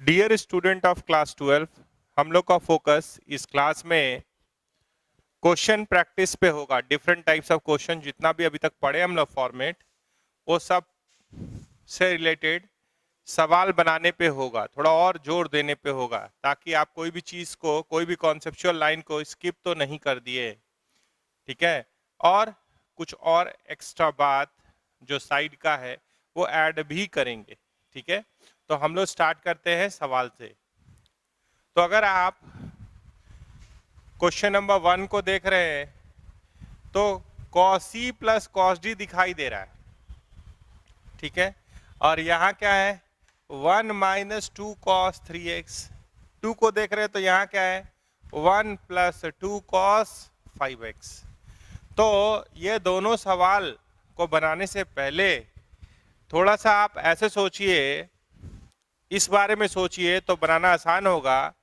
Dear student of class 12, हम लोग का फोकस इस क्लास में क्वेश्चन प्रैक्टिस पे होगा। डिफरेंट टाइप्स ऑफ क्वेश्चन जितना भी अभी तक पढ़े हम लोग फॉर्मेट, वो सब से रिलेटेड सवाल बनाने पे होगा, थोड़ा और जोर देने पे होगा, ताकि आप कोई भी चीज को, कोई भी कॉन्सेप्चुअल लाइन को स्किप तो नहीं कर दिए। ठीक है। और कुछ और एक्स्ट्रा बात जो साइड का है वो ऐड भी करेंगे। ठीक है। तो हम लोग स्टार्ट करते हैं सवाल से। तो अगर आप क्वेश्चन नंबर 1 को देख रहे हैं तो cos c plus cos d दिखाई दे रहा है। ठीक है। और यहाँ क्या है, 1 माइनस 2 cos 3x। 2 को देख रहे हैं तो यहाँ क्या है, 1 प्लस 2 cos 5x। तो ये दोनों सवाल को बनाने से पहले थोड़ा सा आप ऐसे सोचिए, इस बारे में सोचिए तो बनाना आसान होगा।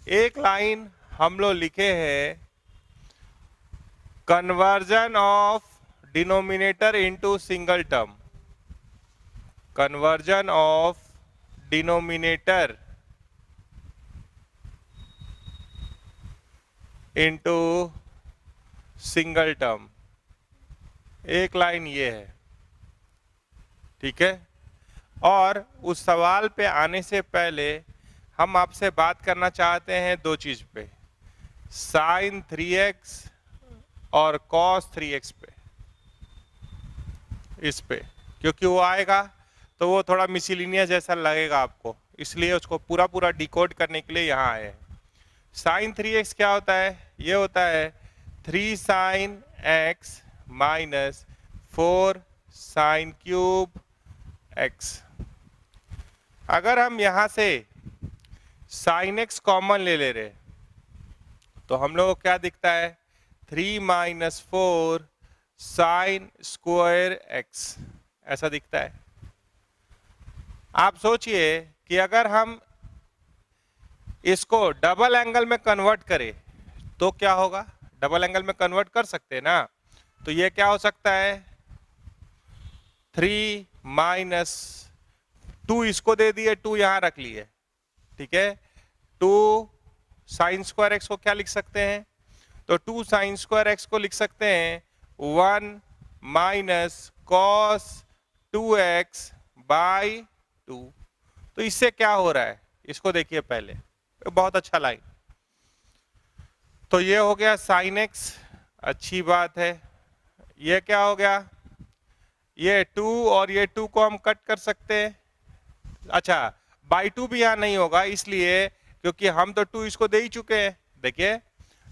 एक लाइन हम लोग लिखे हैं, conversion of denominator into single term. Conversion of denominator into single term, एक लाइन ये है। ठीक है। और उस सवाल पे आने से पहले हम आपसे बात करना चाहते हैं दो चीज पे, साइन 3x और cos 3x पे, इस पे, क्योंकि वो आएगा तो वो थोड़ा मिसलिनियस जैसा लगेगा आपको, इसलिए उसको पूरा पूरा डिकोड करने के लिए यहाँ आए हैं। साइन 3x क्या होता है, ये होता है 3 sine x minus 4 sine cube x। अगर हम यहाँ से साइन x कॉमन ले रहे तो हम लोग को क्या दिखता है, 3 माइनस 4 साइन स्क्वायर x, ऐसा दिखता है। आप सोचिए कि अगर हम इसको डबल एंगल में कन्वर्ट करें तो क्या होगा, डबल एंगल में कन्वर्ट कर सकते हैं ना, तो ये क्या हो सकता है, 3 माइनस 2 इसको दे दिए, 2 यहां रख लिए। ठीक है। 2 साइन स्क्वायर एक्स को क्या लिख सकते हैं, तो 2 साइन स्क्वायर एक्स को लिख सकते हैं 1 माइनस कॉस 2x बाई 2। तो इससे क्या हो रहा है, इसको देखिए पहले, बहुत अच्छा लाइन। तो ये हो गया साइन एक्स, अच्छी बात है। ये क्या हो गया, ये 2 और ये 2 को हम कट कर सकते हैं। अच्छा, बाई 2 भी यहां नहीं होगा, इसलिए क्योंकि हम तो 2 इसको दे ही चुके हैं। देखिए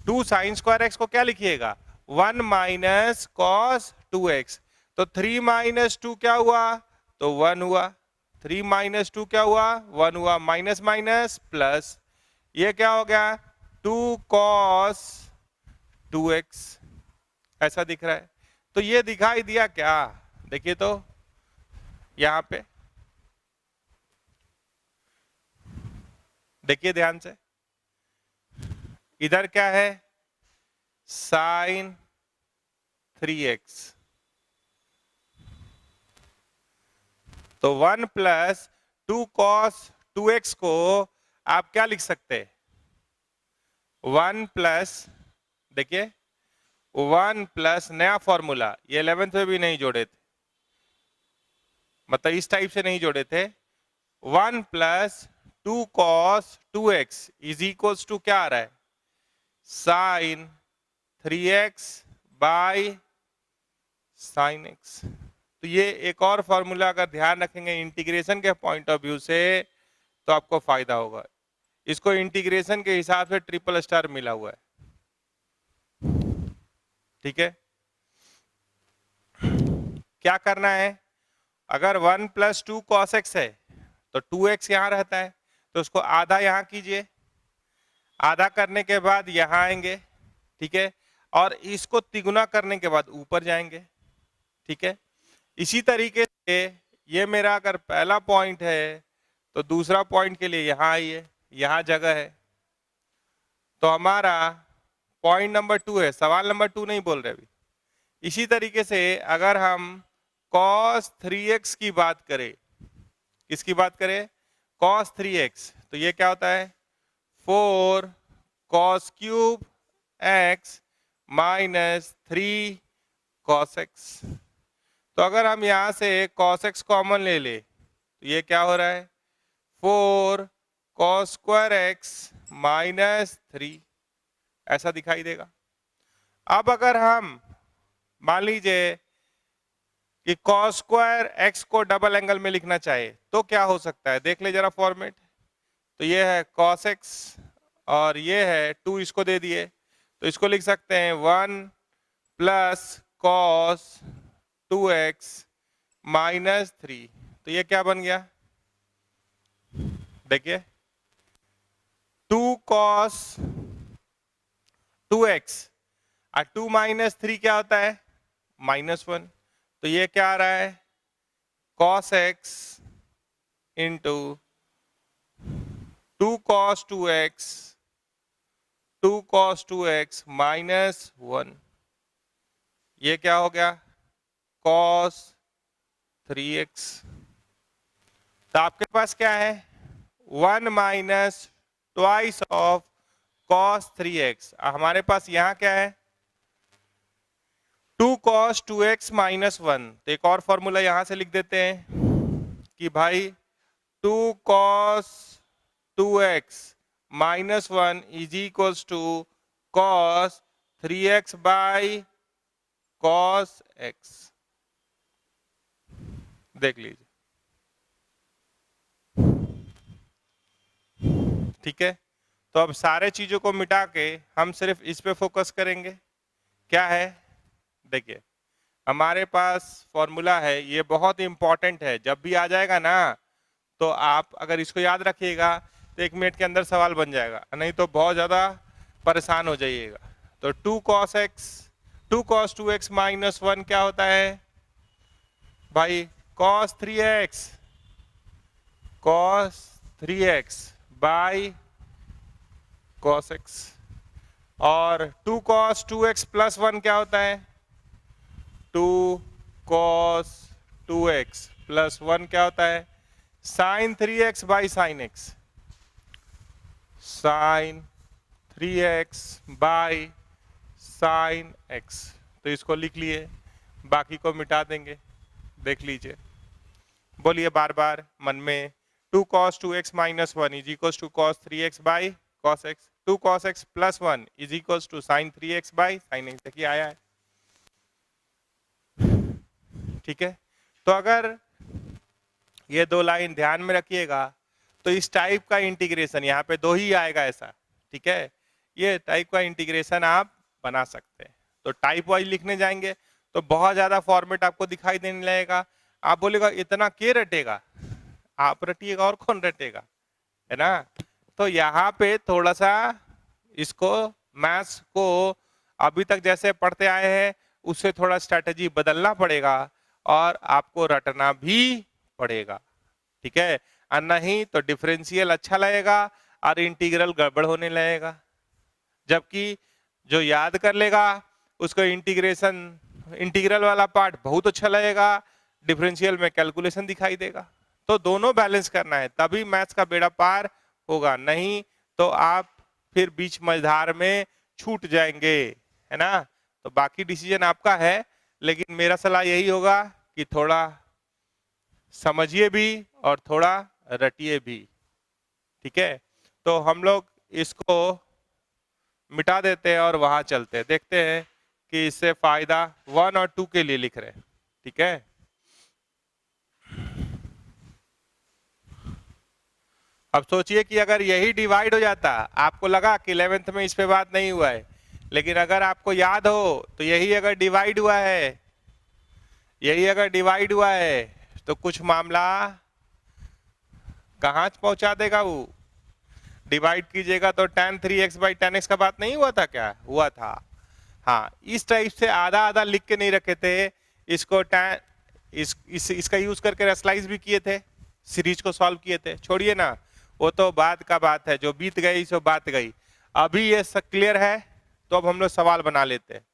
2 साइन स्क्वायर एक्स को क्या लिखिएगा, 1 माइनस कॉस 2x। तो 3 माइनस 2 क्या हुआ, तो 1 हुआ। 3 माइनस 2 क्या हुआ, 1 हुआ। माइनस माइनस प्लस, ये क्या हो गया, 2 कॉस 2x, ऐसा दिख रहा है। तो ये दिखाई दिया क्या, देखिए तो यहां पे देखिए ध्यान से, इधर क्या है, साइन 3x, तो 1 प्लस 2 कॉस 2x को आप क्या लिख सकते हैं, 1 प्लस, देखिए 1 प्लस नया फॉर्मूला, ये 11th में भी नहीं जोड़े थे, मतलब इस टाइप से नहीं जोड़े थे। 1 plus 2 cos 2x is equals to क्या आ रहा है, sign 3x by sine x। तो ये एक और फॉर्मूला अगर ध्यान रखेंगे इंटीग्रेशन के पॉइंट ऑफ व्यू से तो आपको फायदा होगा। इसको इंटीग्रेशन के हिसाब से ट्रिपल स्टार मिला हुआ है। ठीक है। क्या करना है, अगर 1 प्लस 2 कॉस एक्स है तो 2x यहां रहता है, तो उसको आधा यहां कीजिए, आधा करने के बाद यहां आएंगे। ठीक है। और इसको तिगुना करने के बाद ऊपर जाएंगे। ठीक है। इसी तरीके से ये मेरा अगर पहला पॉइंट है तो दूसरा पॉइंट के लिए यहां आइए, यहां जगह है, तो हमारा पॉइंट नंबर 2 है, सवाल नंबर 2 नहीं बोल रहे अभी। इसी तरीके से अगर हम cos 3x की बात करें, किसकी बात करें, cos 3x, तो ये क्या होता है 4 cos cube x minus 3 cos x। तो अगर हम यहां से cos x कॉमन ले ले तो ये क्या हो रहा है 4 cos स्क्वायर x माइनस 3, ऐसा दिखाई देगा। अब अगर हम मान लीजिए कि cos स्क्वायर x को डबल एंगल में लिखना चाहे तो क्या हो सकता है, देख ले जरा फॉर्मेट। तो ये है cos x और ये है 2, इसको दे दिए तो इसको लिख सकते हैं 1 प्लस cos 2x माइनस 3। तो ये क्या बन गया, देखिए 2 cos 2x और 2 माइनस 3 क्या होता है -1। तो ये क्या आ रहा है cos x into 2 cos 2x, 2 cos 2x minus 1। ये क्या हो गया cos 3x। तो आपके पास क्या है 1 minus twice of cos 3x। हमारे पास यहाँ क्या है 2 cos 2x माइनस 1। तो एक और फॉर्मूला यहां से लिख देते हैं कि भाई 2 cos 2x minus 1 is equals to cos 3x by cos x। देख लीजिए, ठीक है। तो अब सारे चीजों को मिटा के हम सिर्फ इस पे फोकस करेंगे। क्या है, देखिए हमारे पास फॉर्मूला है, ये बहुत इंपॉर्टेंट है, जब भी आ जाएगा ना तो आप अगर इसको याद रखिएगा तो 1 मिनट के अंदर सवाल बन जाएगा, नहीं तो बहुत ज्यादा परेशान हो जाइएगा। तो 2 cos 2x माइनस 1 क्या होता है भाई cos 3x by cos x। और 2 cos 2x प्लस 1 क्या होता है 2 cos 2x प्लस 1 क्या होता है sin 3x by sin x, sin 3x by sin x। तो इसको लिख लिए, बाकी को मिटा देंगे। देख लीजिए, बोलिए बार बार मन में 2 cos 2x minus 1 is equals to cos 3x by cos x, 2 cos x plus 1 is equals to sin 3x by sin x। देखिए आया है, ठीक है। तो अगर ये दो लाइन ध्यान में रखिएगा तो इस टाइप का इंटीग्रेशन यहाँ पे 2 ही आएगा ऐसा, ठीक है। ये टाइप का इंटीग्रेशन आप बना सकते हैं। तो टाइप वाइज लिखने जाएंगे तो बहुत ज्यादा फॉर्मेट आपको दिखाई देने लगेगा। आप बोलेगा इतना के रटेगा, आप रटिएगा और कौन रटेगा, है ना। तो यहाँ पे थोड़ा सा इसको मैथ्स को अभी तक जैसे पढ़ते आए हैं उससे थोड़ा स्ट्रेटेजी बदलना पड़ेगा और आपको रटना भी पड़ेगा, ठीक है। और नहीं तो डिफरेंशियल अच्छा लगेगा और इंटीग्रल गड़बड़ होने लगेगा। जबकि जो याद कर लेगा उसको इंटीग्रल वाला पार्ट बहुत अच्छा लगेगा, डिफरेंशियल में कैलकुलेशन दिखाई देगा। तो दोनों बैलेंस करना है तभी मैथ्स का बेड़ा पार होगा, नहीं तो आप फिर बीच मझधार में छूट जाएंगे, है ना। तो बाकी डिसीजन आपका है, लेकिन मेरा सलाह यही होगा कि थोड़ा समझिए भी और थोड़ा रटिए भी, ठीक है। तो हम लोग इसको मिटा देते हैं और वहां चलते हैं, देखते हैं कि इससे फायदा 1 और 2 के लिए लिख रहे हैं, ठीक है। अब सोचिए कि अगर यही डिवाइड हो जाता, आपको लगा कि 11th में इस पे बात नहीं हुआ है, लेकिन अगर आपको याद हो तो यही अगर डिवाइड हुआ है, यही अगर डिवाइड हुआ है तो कुछ मामला कहां पहुंचा देगा वो। डिवाइड कीजिएगा तो tan 3x by tan x का बात नहीं हुआ था, क्या हुआ था। हाँ, इस टाइप से आधा आधा लिख के नहीं रखे थे इसको, इसका यूज करके रेशनलाइज भी किए थे, सीरीज को सॉल्व किए थे। छोड़िए ना, वो तो बाद का बात है, जो बीत गई सो बात गई। अभी ये सब क्लियर है तो अब हम लोग सवाल बना लेते हैं,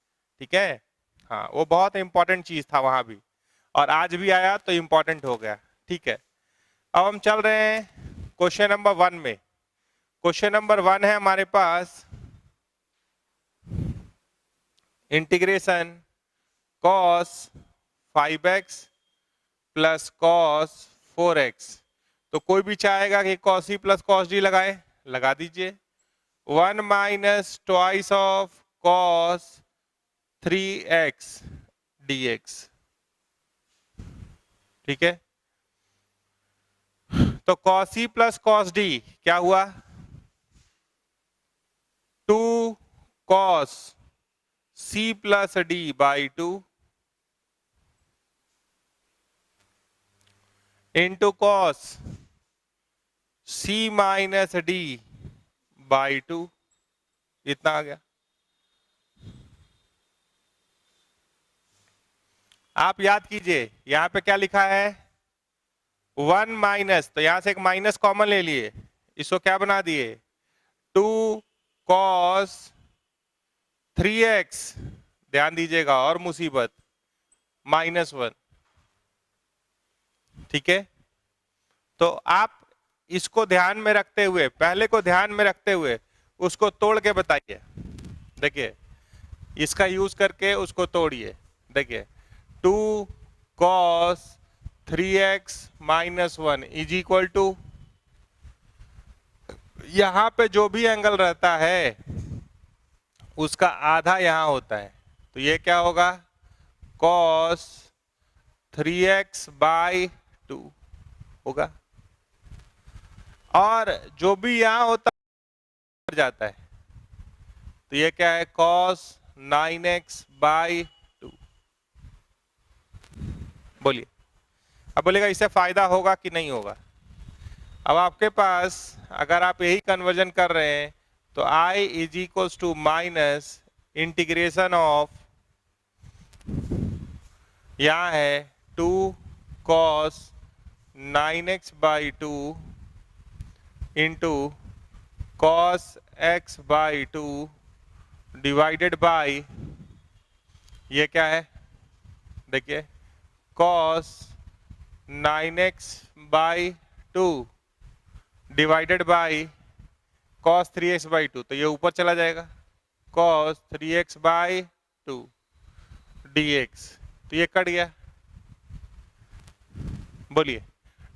ठीक है। हाँ, वो बहुत इंपॉर्टेंट चीज था वहां भी, और आज भी आया तो इंपॉर्टेंट हो गया, ठीक है। अब हम चल रहे हैं क्वेश्चन नंबर 1 में, क्वेश्चन नंबर 1 है हमारे पास integration cos 5x plus cos 4x। तो कोई भी चाहेगा कि cos c plus cos d लगाए, लगा दीजिए। 1 minus twice of cos 3x dx, ठीक है। तो cos c plus cos d क्या हुआ, 2 cos c plus d by 2 into cos c minus d by 2, इतना आ गया। आप याद कीजिए यहां पे क्या लिखा है, 1 माइनस, तो यहां से एक माइनस कॉमन ले लिए, इसको क्या बना दिए, 2 cos 3x, ध्यान दीजिएगा और मुसीबत, -1, ठीक है। तो आप इसको ध्यान में रखते हुए, पहले को ध्यान में रखते हुए उसको तोड़ के बताइए। देखिए इसका यूज करके उसको तोड़िए। देखिए 2 cos 3x -1 is equal to, यहां पे जो भी एंगल रहता है उसका आधा यहां होता है, तो ये क्या होगा, cos 3x बाई 2 होगा, और जो भी यहां होता है जाता है, तो ये क्या है, cos 9x बाई 2। बोलिए, अब बोलेगा इससे फायदा होगा कि नहीं होगा। अब आपके पास अगर आप यही कन्वर्जन कर रहे हैं तो I is equals to minus integration of, यहां है 2 cos 9x by 2 into cos x by 2 divided by, ये क्या है, देखिए cos 9x by 2 divided by cos 3x by 2, तो ये ऊपर चला जाएगा, cos 3x बाई 2 dx, तो ये कट गया। बोलिए,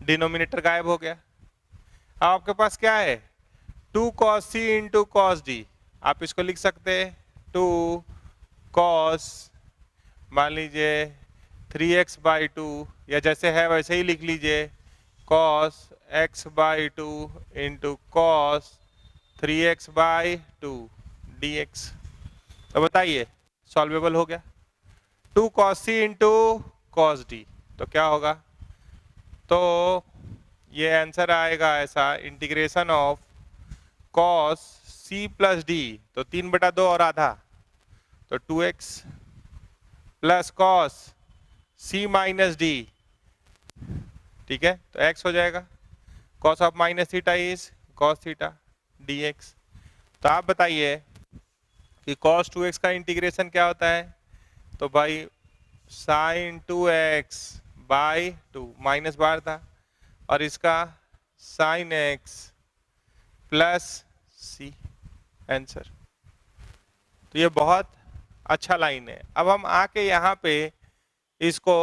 डिनोमिनेटर गायब हो गया। अब आपके पास क्या है, 2 cos c into cos D, आप इसको लिख सकते हैं 2 cos, मान लीजिए 3x बाई 2, या जैसे है वैसे ही लिख लीजिए cos x by 2 into cos 3x by 2 dx। तो बताइए सॉल्वेबल हो गया, 2 cos c into cos D, तो क्या होगा, तो ये आंसर आएगा ऐसा, integration of cos c plus D, तो 3/2 और आधा, तो 2x plus cos c minus D, ठीक है, तो x हो जाएगा, cos of minus theta is cos theta dx। तो आप बताइए कि cos 2x का इंटीग्रेशन क्या होता है, तो भाई sin 2x बाई 2, माइनस बार था, और इसका sin x plus c, answer. तो ये बहुत अच्छा लाइन है। अब हम आके यहाँ पे इसको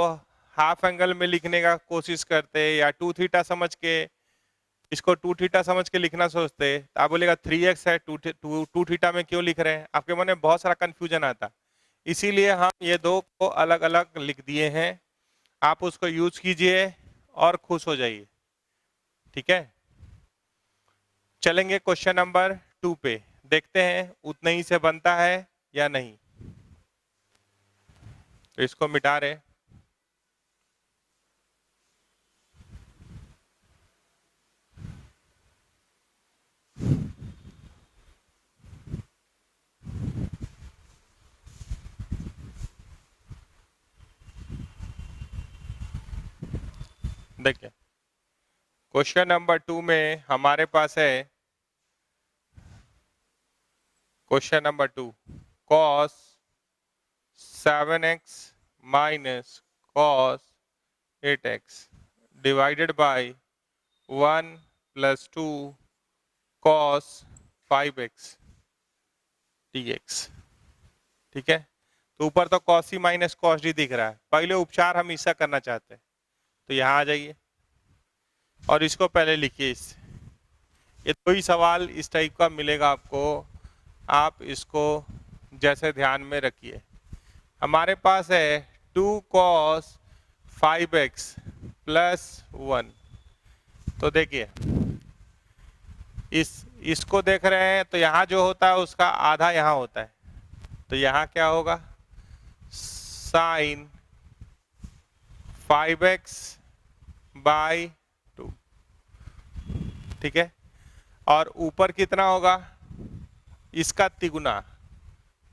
हाफ एंगल में लिखने का कोशिश करते हैं, या 2 थीटा समझ के इसको 2 थीटा समझ के लिखना सोचते, तो आप बोलेगा 3x है, 2 थीटा में क्यों लिख रहे हैं, आपके मन में बहुत सारा कंफ्यूजन आता, इसीलिए हम ये दो को अलग अलग लिख दिए हैं। आप उसको यूज कीजिए और खुश हो जाइए, ठीक है। चलेंगे क्वेश्चन नंबर 2 पे, देखते हैं उतने ही से बनता है या नहीं। तो इसको मिटा रहे, देखिए क्वेश्चन नंबर 2 में हमारे पास है question number 2, cos 7x minus cos 8x divided by 1 plus 2 cos 5x dx। ठीक है, तो ऊपर तो कॉस सी माइनस कॉस डी दिख रहा है, पहले उपचार हम इसका करना चाहते हैं, तो यहाँ आ जाइए और इसको पहले लिखिए। इससे ये दो ही सवाल इस टाइप का मिलेगा आपको, आप इसको जैसे ध्यान में रखिए। हमारे पास है 2 cos 5x प्लस 1, तो देखिए इसको देख रहे हैं, तो यहाँ जो होता है उसका आधा यहाँ होता है, तो यहाँ क्या होगा साइन 5x बाई 2। ठीक है, और ऊपर कितना होगा इसका तिगुना,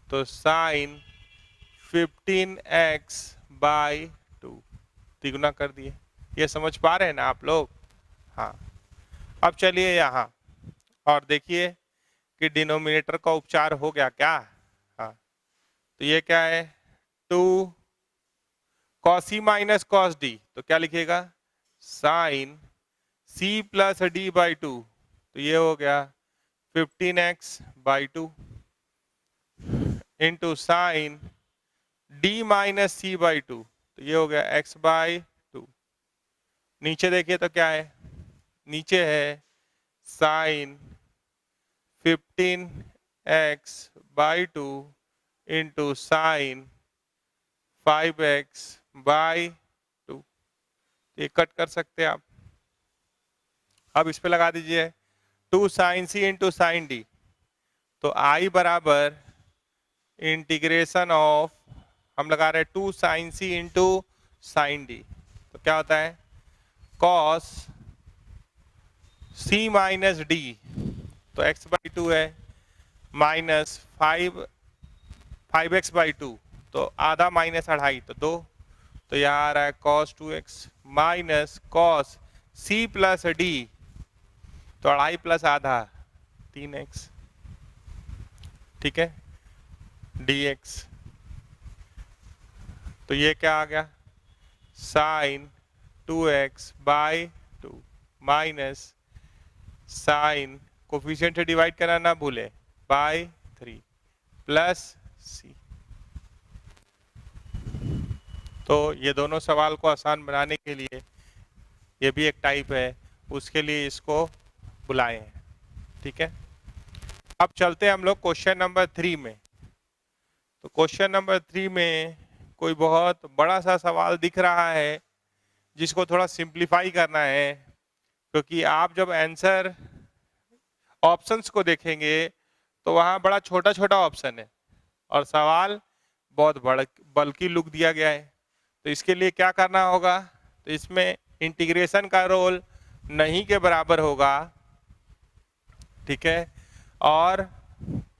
तो साइन 15x बाई 2 तिगुना कर दिए। ये समझ पा रहे हैं ना आप लोग? हाँ, अब चलिए यहाँ और देखिए कि डिनोमिनेटर का उपचार हो गया क्या। हाँ, तो ये क्या है 2 cos c minus cos D, तो क्या लिखिएगा sine c plus D by 2, तो ये हो गया 15x by 2 into sine d minus C by 2, तो ये हो गया x बाई 2। नीचे देखिए तो क्या है, नीचे है sine 15x by 2 into sine 5x by 2, ये कट कर सकते हैं आप। अब इस पे लगा दीजिए 2 साइन सी इंटू साइन डी, तो I बराबर इंटीग्रेशन ऑफ, हम लगा रहे हैं 2 साइन सी इंटू साइन डी, तो क्या होता है कॉस सी माइनस डी, तो x बाई 2 है माइनस 5x बाई 2, तो आधा माइनस अढ़ाई, तो 2, तो यहाँ आ रहा है cos 2x minus cos C plus D, तो अढ़ाई प्लस आधा 3x। ठीक है, dx, तो ये क्या आ गया sine 2x by 2 minus sine coefficient से डिवाइड करना ना भूले बाई 3 प्लस c। तो ये दोनों सवाल को आसान बनाने के लिए, ये भी एक टाइप है, उसके लिए इसको बुलाए हैं। ठीक है, अब चलते हैं हम लोग क्वेश्चन नंबर 3 में। तो क्वेश्चन नंबर 3 में कोई बहुत बड़ा सा सवाल दिख रहा है जिसको थोड़ा सिंप्लीफाई करना है, क्योंकि आप जब आंसर ऑप्शंस को देखेंगे तो वहाँ बड़ा छोटा छोटा ऑप्शन है और सवाल बहुत बल्कि लुक दिया गया है। तो इसके लिए क्या करना होगा, तो इसमें इंटीग्रेशन का रोल नहीं के बराबर होगा, ठीक है, और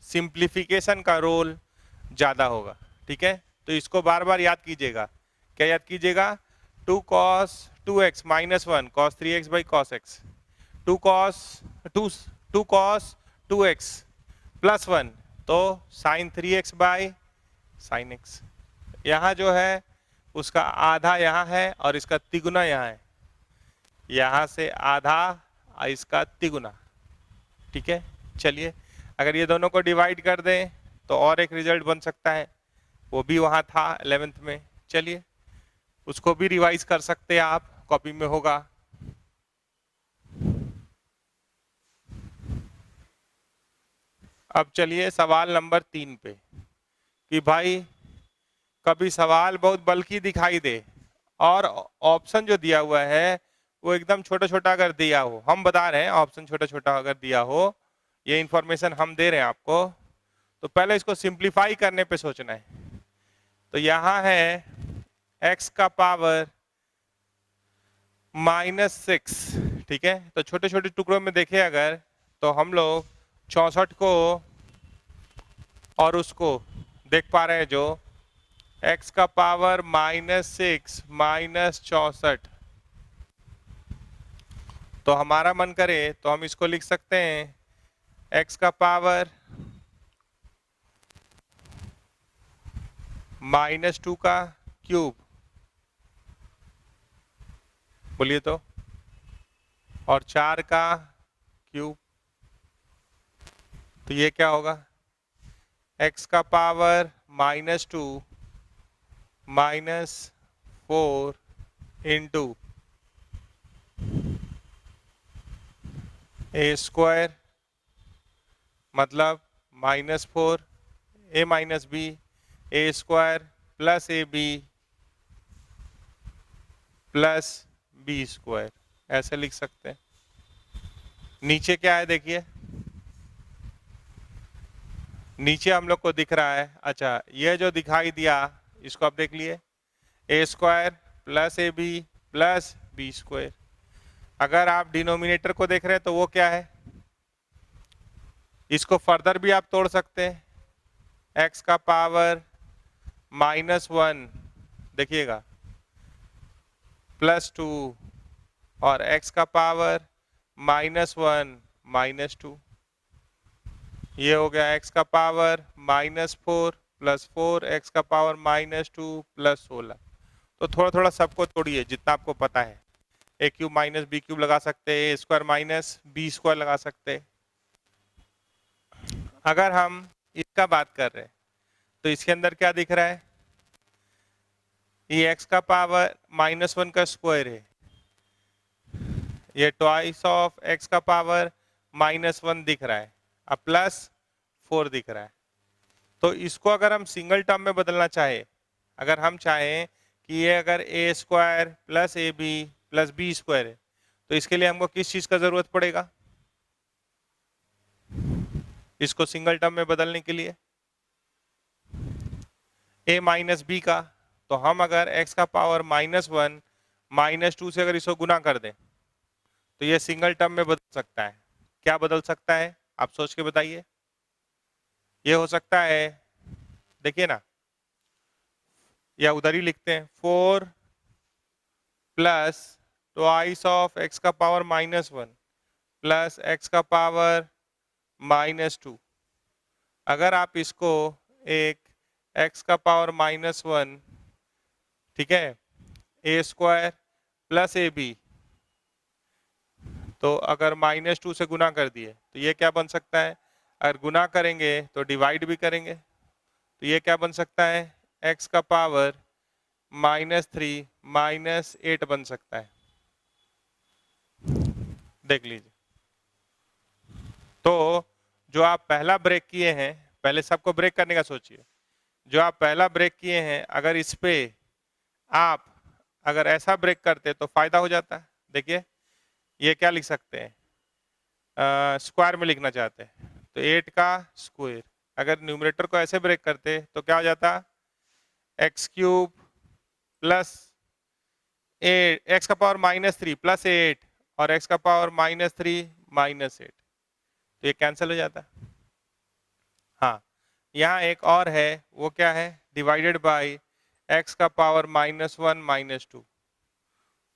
सिंप्लीफिकेशन का रोल ज़्यादा होगा। ठीक है, तो इसको बार बार याद कीजिएगा। क्या याद कीजिएगा 2 cos 2x minus 1 cos 3x by cos x, 2 cos 2x plus 1, तो sign 3x by sine x। यहाँ जो है उसका आधा यहाँ है और इसका तिगुना यहाँ है, यहाँ से आधा और इसका तिगुना। ठीक है, चलिए अगर ये दोनों को डिवाइड कर दें तो और एक रिजल्ट बन सकता है, वो भी वहाँ था 11th में। चलिए उसको भी रिवाइज कर सकते हैं आप, कॉपी में होगा। अब चलिए सवाल नंबर 3 पे, कि भाई कभी सवाल बहुत बल्कि दिखाई दे और ऑप्शन जो दिया हुआ है वो एकदम छोटा छोटा अगर दिया हो, हम बता रहे हैं ऑप्शन छोटा छोटा अगर दिया हो, ये इंफॉर्मेशन हम दे रहे हैं आपको, तो पहले इसको सिंप्लीफाई करने पे सोचना है। तो यहाँ है x का पावर -6, ठीक है, तो छोटे छोटे टुकड़ों में देखें अगर, तो हम लोग 64 को और उसको देख पा रहे हैं, जो x का पावर -6 माइनस 64, तो हमारा मन करे तो हम इसको लिख सकते हैं x का पावर -2 का क्यूब, बोलिए तो, और 4 का क्यूब। तो ये क्या होगा, x का पावर -2 -4 इंटू ए स्क्वायर, मतलब -4 a minus B A square plus A B plus B square, ऐसे लिख सकते हैं। नीचे क्या है देखिए, नीचे हम लोग को दिख रहा है, अच्छा ये जो दिखाई दिया इसको आप देख लिए, a square plus A B plus B square. अगर आप डिनोमिनेटर को देख रहे हैं तो वो क्या है, इसको फर्दर भी आप तोड़ सकते हैं, x का पावर -1 देखिएगा +2 और x का पावर -1 -2, ये हो गया x का पावर -4 + 4 x का पावर -2 + 16। तो थोड़ा थोड़ा सबको तोड़िए जितना आपको पता है, ए क्यूब माइनस बी क्यूब लगा सकते हैं, a square minus b square लगा सकते हैं। अगर हम इसका बात कर रहे हैं तो इसके अंदर क्या दिख रहा है, ये x का पावर -1 का स्क्वायर है, ये ट्वाइस ऑफ x का पावर -1 दिख रहा है, अब +4 दिख रहा है। तो इसको अगर हम सिंगल टर्म में बदलना चाहे, अगर हम चाहें कि ये अगर a square plus A B plus B square है, तो इसके लिए हमको किस चीज का जरूरत पड़ेगा, इसको सिंगल टर्म में बदलने के लिए a माइनस बी का। तो हम अगर x का पावर -1 -2 से अगर इसको गुना कर दें तो ये सिंगल टर्म में बदल सकता है। क्या बदल सकता है आप सोच के बताइए। ये हो सकता है, देखिए ना, या उधर ही लिखते हैं 4 प्लस ट्वाइस ऑफ x का पावर -1 प्लस x का पावर -2। अगर आप इसको एक x का पावर -1, ठीक है, ए स्क्वायर प्लस ए बी, तो अगर -2 से गुना कर दिए तो ये क्या बन सकता है, अगर गुना करेंगे तो डिवाइड भी करेंगे, तो ये क्या बन सकता है, x का पावर -3 -8 बन सकता है। देख लीजिए, तो जो आप पहला ब्रेक किए हैं, पहले सबको ब्रेक करने का सोचिए, जो आप पहला ब्रेक किए हैं अगर इस पे आप अगर ऐसा ब्रेक करते तो फायदा हो जाता है। देखिए ये क्या लिख सकते हैं, स्क्वायर में लिखना चाहते हैं तो 8 का स्क्वायर, अगर न्यूमरेटर को ऐसे ब्रेक करते तो क्या हो जाता, x³ प्लस 8 x का पावर -3 प्लस 8 और x का पावर -3 -8, तो ये कैंसिल हो जाता। हाँ, यहाँ एक और है, वो क्या है, डिवाइडेड बाय x का पावर -1 -2।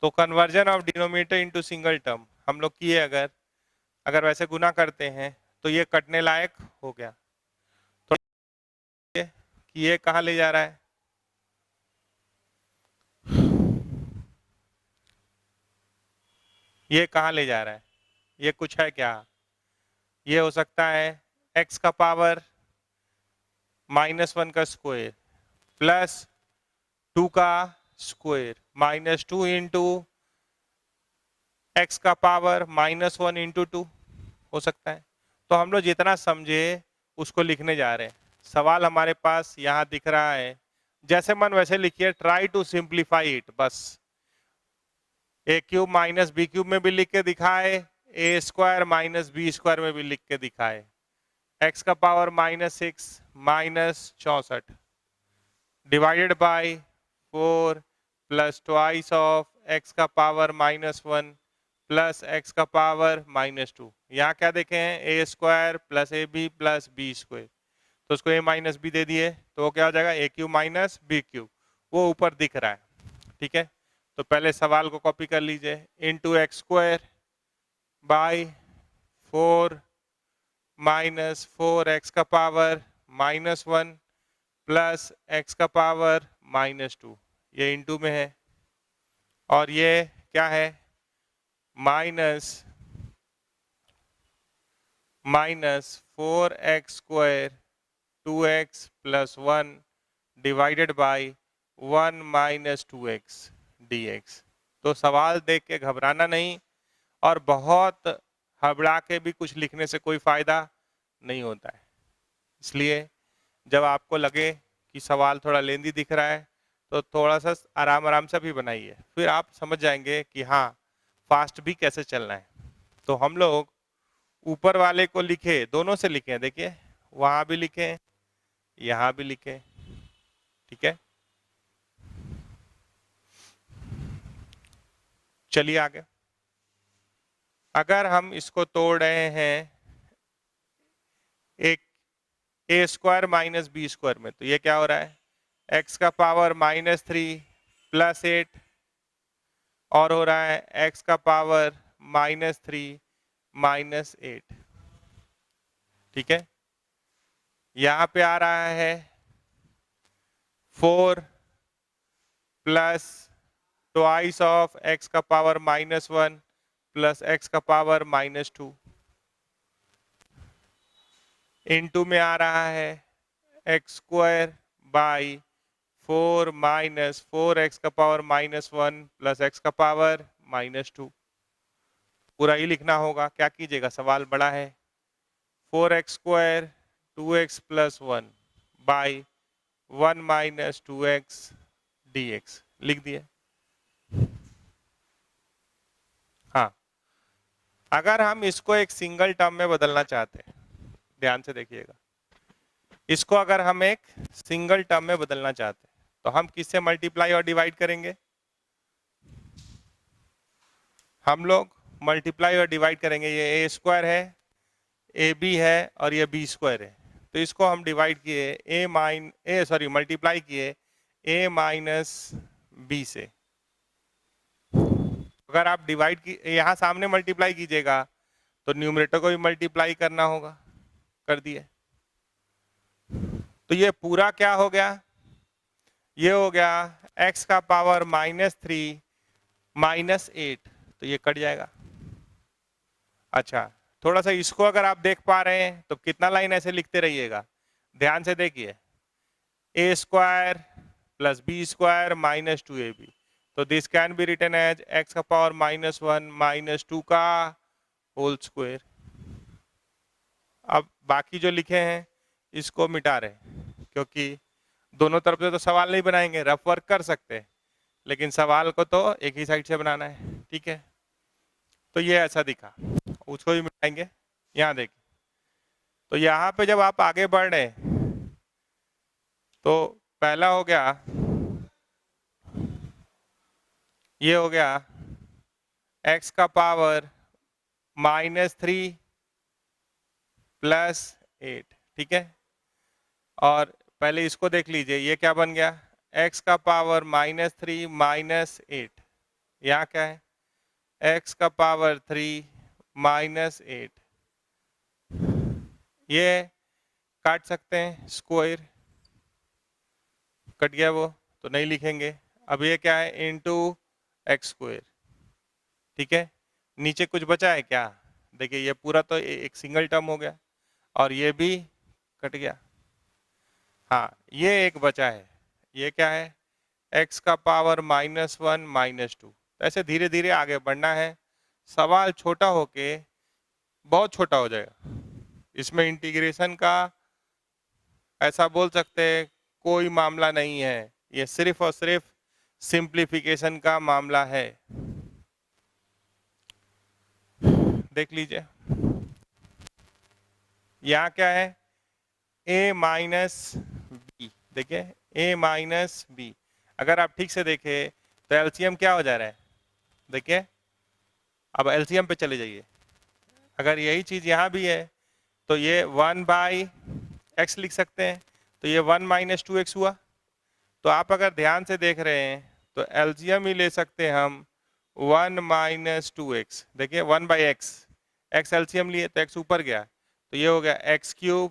तो conversion of denominator into single term हम लोग किए, अगर वैसे गुना करते हैं तो ये कटने लायक हो गया। तो कि ये कहाँ ले जा रहा है, ये कहाँ ले जा रहा है, ये कुछ है क्या, ये हो सकता है x का पावर -1 का स्क्वायर प्लस 2 का स्क्वायर -2 इंटू x का पावर -1 इंटू 2 हो सकता है। तो हम लोग जितना समझे उसको लिखने जा रहे हैं। सवाल हमारे पास यहाँ दिख रहा है, जैसे मन वैसे लिखिए, ट्राई टू सिंप्लीफाई इट। बस a³ माइनस b³ में भी लिख के दिखाए, a square minus b square में भी लिख के दिखाए, x का power -6 -64 divided by 4 plus twice of x का पावर -1 प्लस x का पावर -2। यहाँ क्या देखे हैं, a square plus A B plus B square, तो उसको a माइनस बी दे दिए तो वो क्या हो जाएगा, a³ माइनस b³, वो ऊपर दिख रहा है। ठीक है, तो पहले सवाल को कॉपी कर लीजिए, into x square by 4 -4 x का पावर -1 प्लस x का पावर -2, ये इंटू में है, और ये क्या है, minus 4x² 2x plus 1 divided by 1 minus 2x dx। तो सवाल देख के घबराना नहीं, और बहुत हबड़ा के भी कुछ लिखने से कोई फायदा नहीं होता है। इसलिए जब आपको लगे कि सवाल थोड़ा लेंदी दिख रहा है तो थोड़ा सा आराम आराम से भी बनाइए, फिर आप समझ जाएंगे कि हाँ फास्ट भी कैसे चलना है। तो हम लोग ऊपर वाले को लिखे, दोनों से लिखे, देखिए वहां भी लिखे यहां भी लिखे, ठीक है। चलिए आगे। अगर हम इसको तोड़ रहे हैं एक a² माइनस b² में, तो ये क्या हो रहा है, x का पावर -3 प्लस 8, और हो रहा है x का पावर -3 माइनस 8, ठीक है। यहां पे आ रहा है 4 प्लस ट्वाइस ऑफ x का पावर -1 प्लस x का पावर -2, इनटू में आ रहा है x² बाई 4 माइनस 4x का पावर -1 प्लस x का पावर -2। पूरा ही लिखना होगा, क्या कीजिएगा, सवाल बड़ा है। 4x² 2x plus 1 by 1 minus 2x dx लिख दिए। हाँ, अगर हम इसको एक सिंगल टर्म में बदलना चाहते हैं, ध्यान से देखिएगा, इसको अगर हम एक सिंगल टर्म में बदलना चाहते हैं तो हम किससे मल्टीप्लाई और डिवाइड करेंगे, हम लोग मल्टीप्लाई और डिवाइड करेंगे। ये a² है, ab है और ये b² है, तो इसको हम डिवाइड किए मल्टीप्लाई किए a माइनस बी से। अगर आप डिवाइड की यहाँ सामने मल्टीप्लाई कीजिएगा तो न्यूमरेटर को भी मल्टीप्लाई करना होगा, कर दिए। तो ये पूरा क्या हो गया, ये हो गया x का पावर -3 माइनस 8, तो ये कट जाएगा। अच्छा, थोड़ा सा इसको अगर आप देख पा रहे हैं तो कितना लाइन ऐसे लिखते रहिएगा, ध्यान से देखिए, a² plus b² minus 2ab, तो this can be written as x का पावर -1 माइनस 2 का होल स्क्वायर। अब बाकी जो लिखे हैं इसको मिटा रहे हैं, क्योंकि दोनों तरफ से तो सवाल नहीं बनाएंगे, रफ वर्क कर सकते हैं, लेकिन सवाल को तो एक ही साइड से बनाना है, ठीक है। तो ये ऐसा दिखा, उसको भी मिटाएंगे। यहाँ देखिए, तो यहाँ पे जब आप आगे बढ़ रहे हैं तो पहला हो गया, ये हो गया x का पावर -3 प्लस 8, ठीक है। और पहले इसको देख लीजिए, ये क्या बन गया, x का पावर -3 माइनस 8, यहाँ क्या है, x का पावर 3 माइनस 8, ये काट सकते हैं, स्क्वायर कट गया वो, तो नहीं लिखेंगे। अब ये क्या है, इनटू x², ठीक है। नीचे कुछ बचा है क्या, देखिए ये पूरा तो एक सिंगल टर्म हो गया और ये भी कट गया। हाँ, ये एक बचा है, ये क्या है, x का पावर -1 -2। ऐसे धीरे धीरे आगे बढ़ना है, सवाल छोटा होके बहुत छोटा हो जाएगा। इसमें इंटीग्रेशन का ऐसा बोल सकते हैं कोई मामला नहीं है, ये सिर्फ और सिर्फ सिंप्लीफिकेशन का मामला है। देख लीजिए, यहाँ क्या है, a माइनस बी, देखिए a माइनस बी। अगर आप ठीक से देखें तो एलसीएम क्या हो जा रहा है, देखिए, अब एलसीएम पे चले जाइए। अगर यही चीज यहाँ भी है तो ये 1/x लिख सकते हैं, तो ये 1 माइनस 2x हुआ। तो आप अगर ध्यान से देख रहे हैं तो एलसीएम ही ले सकते हैं हम 1 माइनस 2x, देखिए 1/x, x एलसीएम लिए तो x ऊपर गया, तो ये हो गया x³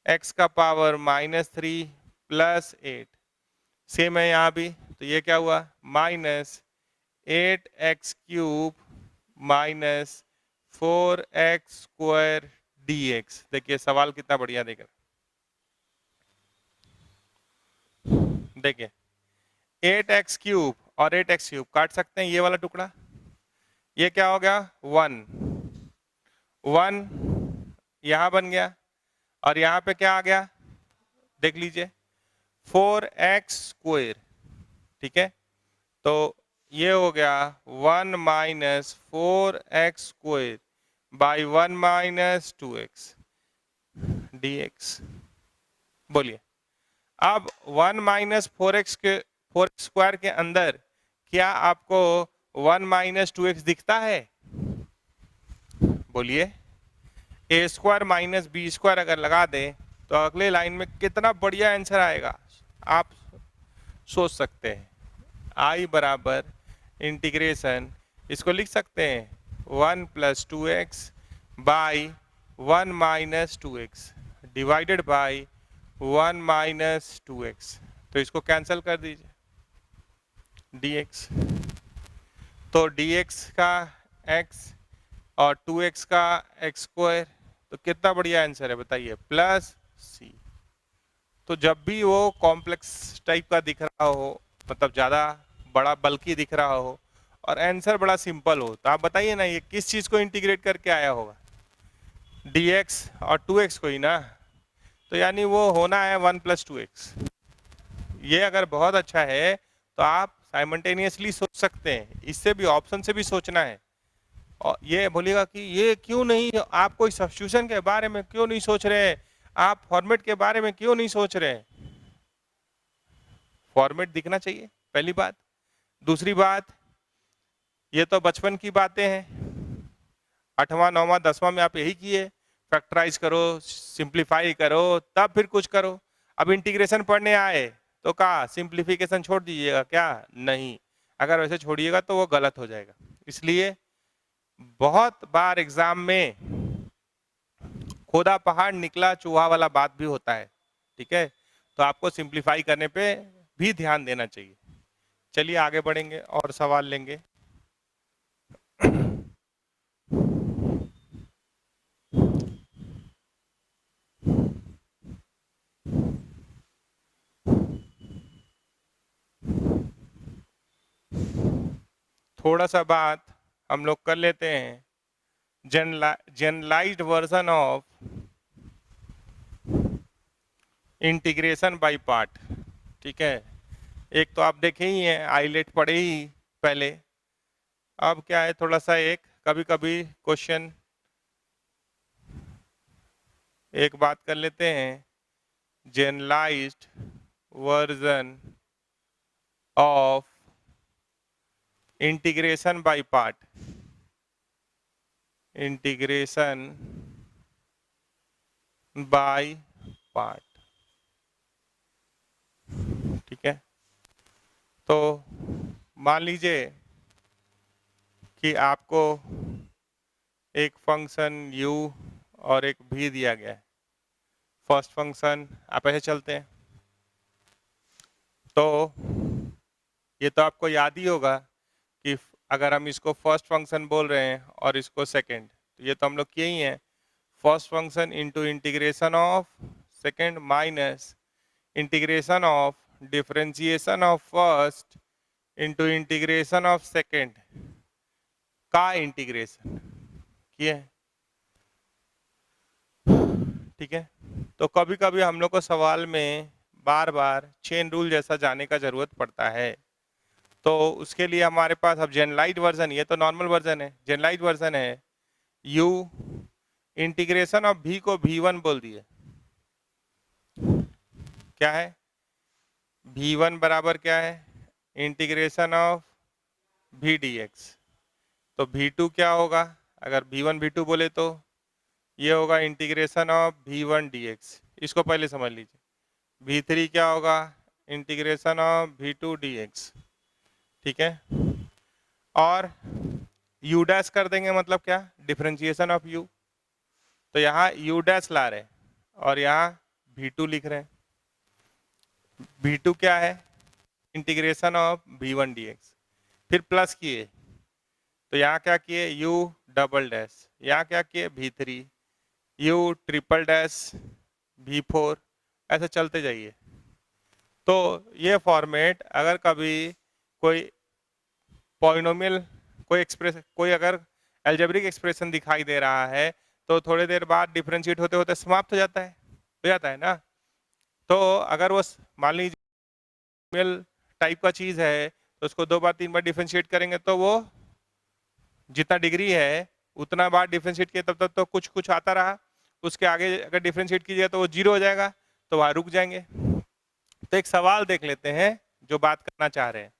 x का पावर -3 प्लस 8, सेम है यहाँ भी, तो ये क्या हुआ, -8x³ माइनस 4x² dx। देखिए सवाल कितना बढ़िया देख रहे, देखिए 8x क्यूब और 8x क्यूब काट सकते हैं, ये वाला टुकड़ा, ये क्या हो गया 1 1 यहां बन गया, और यहां पे क्या आ गया देख लीजिए 4x स्क्वायर, ठीक है। तो ये हो गया 1 minus 4x square by 1 minus 2x dx। बोलिए अब 1 माइनस 4x के 4x स्क्वायर के अंदर क्या आपको 1 माइनस 2x दिखता है? बोलिए ए स्क्वायर माइनस बी स्क्वायर अगर लगा दें तो अगले लाइन में कितना बढ़िया आंसर आएगा, आप सोच सकते हैं। आई बराबर इंटीग्रेशन, इसको लिख सकते हैं 1 plus 2x by 1 minus 2x divided by 1 minus 2x, तो इसको कैंसिल कर दीजिए dx। तो dx का x और 2x का x स्क्वायर, तो कितना बढ़िया आंसर है बताइए, प्लस c। तो जब भी वो कॉम्प्लेक्स टाइप का दिख रहा हो, मतलब ज़्यादा बड़ा बल्कि दिख रहा हो और आंसर बड़ा सिंपल हो, तो आप बताइए ना ये किस चीज़ को इंटीग्रेट करके आया होगा, dx और 2x को ही ना। तो यानी वो होना है 1 प्लस 2x। ये अगर बहुत अच्छा है तो आप साइमल्टेनियसली सोच सकते हैं, इससे भी ऑप्शन से भी सोचना है। और ये बोलिएगा कि ये क्यों नहीं, आप कोई सब्स्टिट्यूशन के बारे में क्यों नहीं सोच रहे, आप फॉर्मेट के बारे में क्यों नहीं सोच रहे? फॉर्मेट दिखना चाहिए पहली बात। दूसरी बात, ये तो बचपन की बातें हैं, 8वां 9वां 10वां में आप यही किए, फैक्टराइज करो सिंप्लीफाई करो तब फिर कुछ करो। अब इंटीग्रेशन पढ़ने आए तो कहा सिंप्लीफिकेशन छोड़ दीजिएगा क्या? नहीं, अगर वैसे छोड़िएगा तो वो गलत हो जाएगा। इसलिए बहुत बार एग्जाम में खोदा पहाड़ निकला चूहा वाला बात भी होता है, ठीक है। तो आपको सिंप्लीफाई करने पे भी ध्यान देना चाहिए। चलिए आगे बढ़ेंगे और सवाल लेंगे। थोड़ा सा बात हम लोग कर लेते हैं generalised version of integration by part, ठीक है। एक तो आप देखे ही हैं, आइलेट पढ़े ही पहले। अब क्या है, थोड़ा सा एक कभी कभी क्वेश्चन, एक बात कर लेते हैं, generalised version of integration by part, integration by part, ठीक है। तो मान लीजिए कि आपको एक फंक्शन u और एक v दिया गया है। फर्स्ट फंक्शन आप ऐसे चलते हैं, तो ये तो आपको याद ही होगा कि अगर हम इसको फर्स्ट फंक्शन बोल रहे हैं और इसको सेकंड, तो ये तो हम लोग किए ही हैं, first function into integration of second minus integration of differentiation of first into integration of second का इंटीग्रेशन किए, ठीक है। तो कभी कभी हम लोग को सवाल में बार बार चेन रूल जैसा जाने का जरूरत पड़ता है, तो उसके लिए हमारे पास अब जनरलाइज्ड वर्जन, ये तो नॉर्मल वर्जन है, जनरलाइज्ड वर्जन है u इंटीग्रेशन ऑफ v को v1 बोल दिए, क्या है v1 बराबर क्या है इंटीग्रेशन ऑफ v dx। तो v2 क्या होगा, अगर v1 v2 बोले तो ये होगा इंटीग्रेशन ऑफ v1 dx, इसको पहले समझ लीजिए। v3 क्या होगा इंटीग्रेशन ऑफ v2 dx, ठीक है। और u डैश कर देंगे, मतलब क्या डिफरेंशिएशन ऑफ u, तो यहाँ u डैश ला रहे हैं और यहाँ v2 लिख रहे हैं। v2 क्या है इंटीग्रेशन ऑफ v1 dx, फिर प्लस किए तो यहाँ क्या किए u डबल डैश, यहाँ क्या किए v3, U triple dash V4, ऐसे चलते जाइए। तो ये फॉर्मेट अगर कभी कोई पॉलिनोमियल, कोई अगर एल्जेब्रिक एक्सप्रेशन दिखाई दे रहा है तो थोड़ी देर बाद डिफरेंशिएट होते होते समाप्त हो जाता है ना। तो अगर वो मान लीजिए पॉलिनोमियल टाइप का चीज है तो उसको 2 बार 3 बार डिफरेंशिएट करेंगे तो वो जितना डिग्री है उतना बार डिफरेंशिएट किया तब तक तो कुछ कुछ आता रहा, उसके आगे अगर डिफरेंशिएट कीजिएगा तो वो 0 हो जाएगा, तो वहां रुक जाएंगे। तो एक सवाल देख लेते हैं जो बात करना चाह रहे हैं,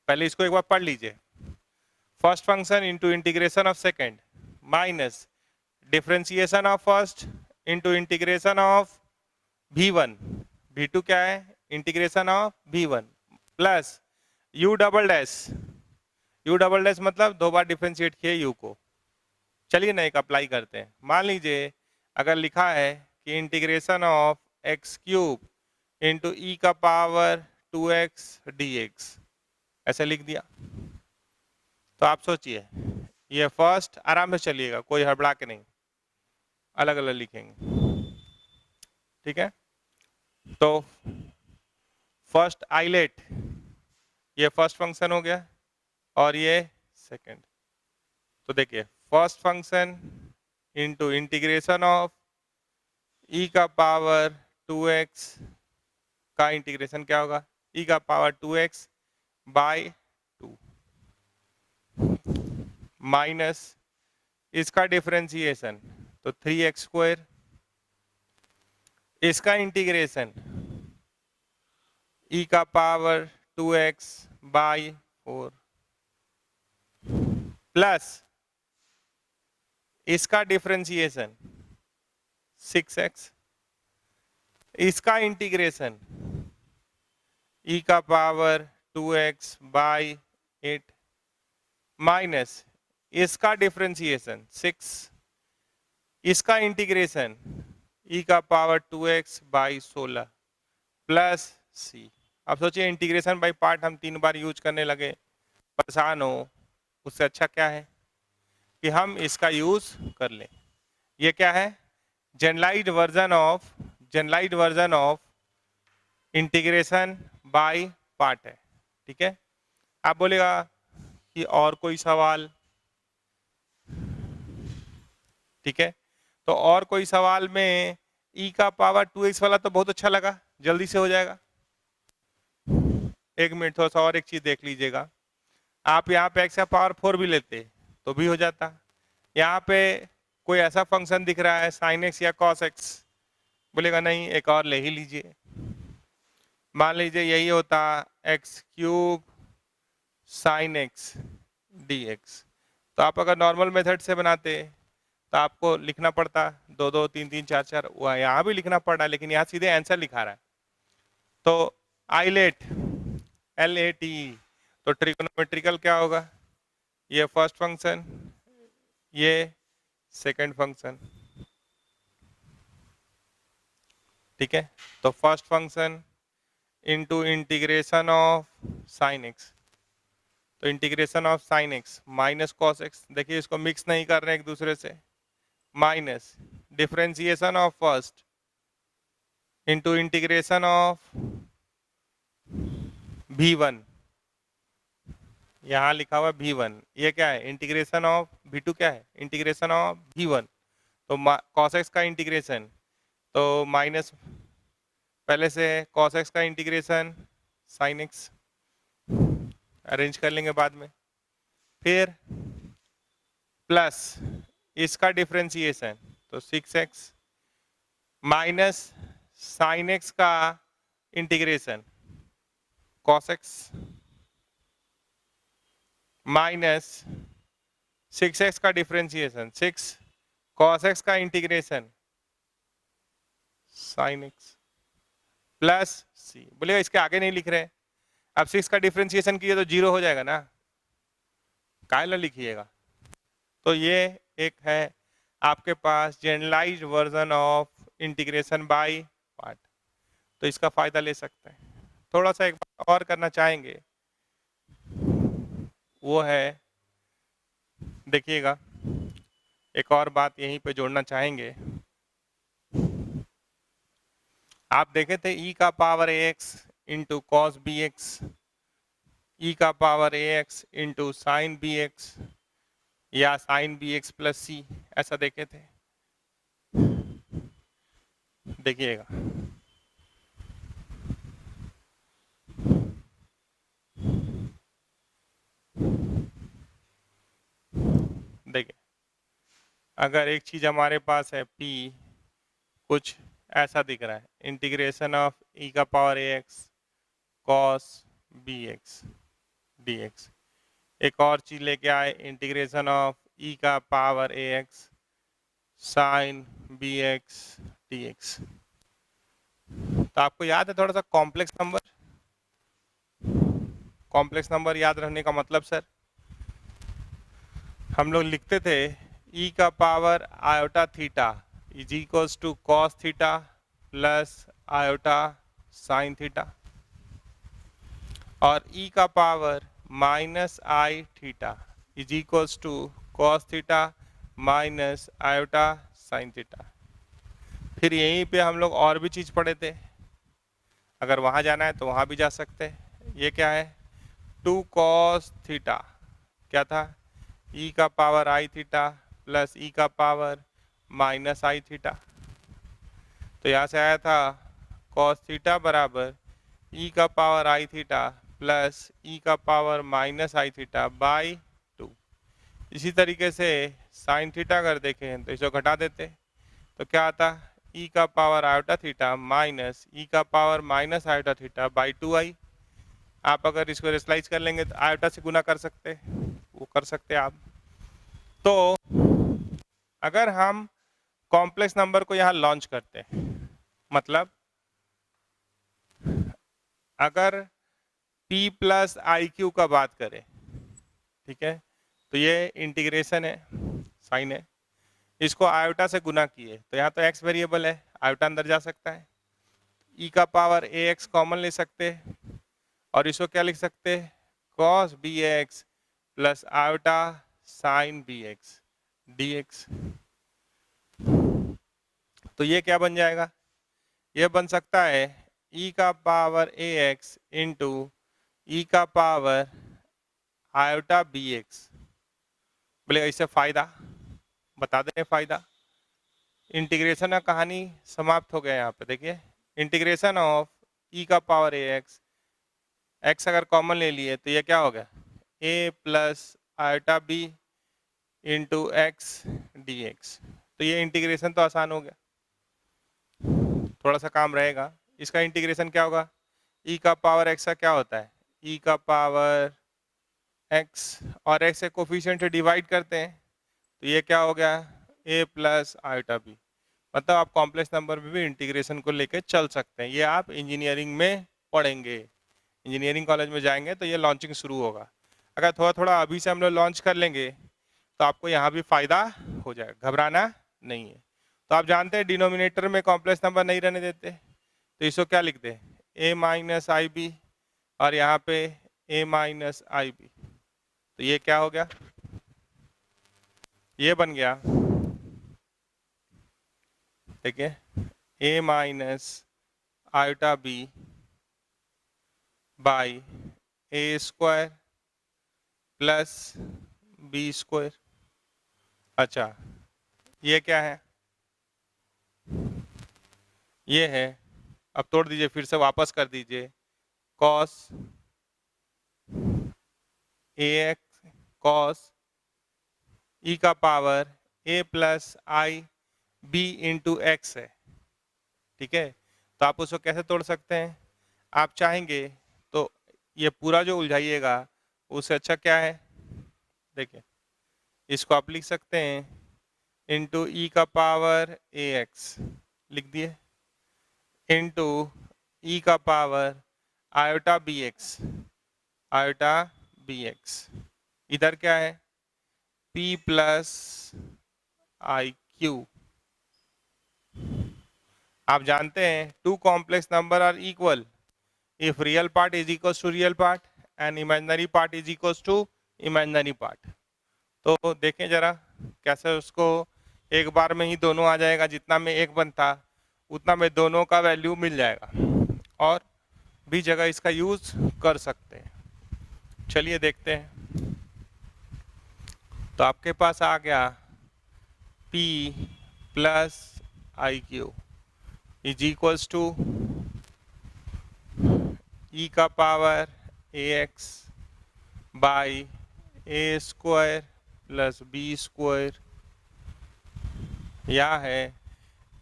पहले इसको एक बार पढ़ लीजिए। First function into integration of second minus differentiation of first into integration of V1, V2 क्या है, integration of V1 plus U double dash, U double dash मतलब 2 बार डिफरेंशिएट किए U को। चलिए ना एक अप्लाई करते हैं। मान लीजिए अगर लिखा है कि integration of x cube into ई का पावर 2x dx, ऐसे लिख दिया। तो आप सोचिए, ये फर्स्ट आराम से चलिएगा, कोई हड़बड़ा के नहीं, अलग अलग लिखेंगे, ठीक है। तो फर्स्ट आइलेट, ये फर्स्ट फंक्शन हो गया और ये सेकंड। तो देखिए first function into integration of e का पावर 2x का इंटीग्रेशन क्या होगा, ई का पावर 2x बाई 2 माइनस इसका डिफरेंशिएशन तो 3x स्क्वायर, इसका इंटीग्रेशन ई का पावर 2x बाई 4 प्लस इसका डिफरेंशिएशन 6x, इसका इंटीग्रेशन ई का पावर 2x बाई 8 माइनस इसका डिफरेंशिएशन 6, इसका इंटीग्रेशन ई का power 2x by 16 plus c. अब सोचिए इंटीग्रेशन बाई पार्ट हम 3 बार यूज करने लगे, परेशान हो, उससे अच्छा क्या है कि हम इसका यूज कर लें। ये क्या है, generalised version of integration by part है, ठीक है। आप बोलेगा कि और कोई सवाल, ठीक है। तो और कोई सवाल में ई का पावर 2x वाला तो बहुत अच्छा लगा, जल्दी से हो जाएगा। 1 मिनट थोड़ा सा और एक चीज देख लीजिएगा, आप यहाँ पे x का पावर 4 भी लेते तो भी हो जाता। यहाँ पे कोई ऐसा फंक्शन दिख रहा है sin x या cos x, बोलेगा नहीं एक और ले ही लीजिए। मान लीजिए यही होता x cube sin x dx, तो आप अगर नॉर्मल मेथड से बनाते तो आपको लिखना पड़ता 2 2 3 3 4 4, यहाँ भी लिखना पड़ रहा है लेकिन यहाँ सीधे आंसर लिखा रहा है। तो आइलेट LAT, तो ट्रिगोनोमेट्रिकल क्या होगा, ये फर्स्ट फंक्शन ये सेकंड फंक्शन, ठीक है। तो first function into integration of sine x, तो integration of sine x minus cos x, देखिए इसको मिक्स नहीं कर रहे एक दूसरे से, minus differentiation of first into integration of V1, यहाँ लिखा हुआ V1, ये क्या है इंटीग्रेशन ऑफ V2, क्या है इंटीग्रेशन ऑफ V1। तो cos x का इंटीग्रेशन तो माइनस पहले से cos x का इंटीग्रेशन sin x, अरेंज कर लेंगे बाद में, फिर प्लस इसका डिफरेंशिएशन तो 6x माइनस sin x का integration cos x minus 6x का डिफरेंशिएशन 6 cos x का इंटीग्रेशन sin x प्लस सी। बोलेगा इसके आगे नहीं लिख रहे, अब 6 का डिफरेंशिएशन किए तो 0 हो जाएगा ना, काहे लिखिएगा। तो ये एक है आपके पास generalised version of integration by part, तो इसका फायदा ले सकते हैं। थोड़ा सा एक बात और करना चाहेंगे, वो है देखिएगा, एक और बात यहीं पे जोड़ना चाहेंगे आप देखे थे e का power ax into cos B X, e का power ax into sine B X या sine B X plus C, ऐसा देखे थे। देखिएगा देखिए, अगर एक चीज हमारे पास है p, कुछ ऐसा दिख रहा है, इंटीग्रेशन ऑफ e का power ax cos B X D X. एक और चीज लेके आए, इंटीग्रेशन ऑफ e का power ax sine B X D X. तो आपको याद है थोड़ा सा कॉम्प्लेक्स नंबर, कॉम्प्लेक्स नंबर याद रखने का मतलब सर, हम लोग लिखते थे e का power iota theta is equals to cos theta plus iota sine theta, और e का power minus I theta is equals to cos theta minus iota sine theta. फिर यहीं पे हम लोग और भी चीज़ पढ़े थे, अगर वहाँ जाना है तो वहाँ भी जा सकते हैं। ये क्या है, 2 कॉस थीटा, क्या था, e का पावर आई थीटा प्लस e का पावर माइनस आई थीटा। तो यहाँ से आया था कॉस थीटा बराबर e का पावर आई थीटा प्लस e का power minus I theta by 2। इसी तरीके से साइन थीटा अगर देखें तो इसको घटा देते तो क्या आता, e का power iota theta minus e का power minus iota theta by 2i। आप अगर इसको रेशलाइज कर लेंगे तो आयोटा से गुना कर सकते, वो कर सकते आप। तो अगर हम कॉम्प्लेक्स नंबर को यहाँ लॉन्च करते हैं, मतलब अगर p प्लस आई क्यू का बात करें, ठीक है, तो ये इंटीग्रेशन है, साइन है, इसको आयोटा से गुना किए तो यहाँ तो x वेरिएबल है, आयोटा अंदर जा सकता है, e का पावर ax कॉमन ले सकते और इसको क्या लिख सकते, cos bx plus iota sign bx dx। तो ये क्या बन जाएगा, ये बन सकता है e का पावर ax इंटू e का पावर आयोटा bx। बोले इससे फायदा बता दें, फायदा इंटीग्रेशन का कहानी समाप्त हो गया। यहाँ पे देखिए, इंटीग्रेशन ऑफ e का पावर ax, x अगर कॉमन ले लिए तो ये क्या हो गया, a plus iota b into x D X. तो ये इंटीग्रेशन तो आसान हो गया, थोड़ा सा काम रहेगा। इसका इंटीग्रेशन क्या होगा, e का पावर x का क्या होता है, e का पावर x और x से कोफिशिएंट डिवाइड करते हैं तो ये क्या हो गया, a प्लस आयोटा b। मतलब आप कॉम्प्लेक्स नंबर में भी इंटीग्रेशन को लेके चल सकते हैं। ये आप इंजीनियरिंग में पढ़ेंगे, इंजीनियरिंग कॉलेज में जाएंगे तो ये लॉन्चिंग शुरू होगा। अगर थोड़ा थोड़ा अभी से हम लोग लॉन्च कर लेंगे तो आपको यहाँ भी फायदा हो जाएगा, घबराना नहीं है। तो आप जानते हैं डिनोमिनेटर में कॉम्प्लेक्स नंबर नहीं रहने देते, तो इसको क्या लिखते हैं, a माइनस आई बी और यहाँ पे a माइनस आई बी। तो ये क्या हो गया, ये बन गया, ठीक है, a minus iota b by A square plus B square. अच्छा, ये क्या है, ये है, अब तोड़ दीजिए, फिर से वापस कर दीजिए, cos A X cos E का power a plus I B into X है, ठीक है। तो आप उसको कैसे तोड़ सकते हैं, आप चाहेंगे तो ये पूरा जो उलझाइएगा उससे अच्छा क्या है, देखिए इसको आप लिख सकते हैं इंटू ई का पावर ए एक्स लिख दिए इंटू ई का power iota B X, iota B X. इधर क्या है, p प्लस आई क्यू। आप जानते हैं two complex number are equal if real part is equal to real part and imaginary part is equal to imaginary part. तो देखें जरा कैसे उसको एक बार में ही दोनों आ जाएगा, जितना में एक बनता उतना में दोनों का वैल्यू मिल जाएगा और भी जगह इसका यूज कर सकते हैं। चलिए देखते हैं। तो आपके पास आ गया P plus i q is equals to e का power ax by A square plus B square, या है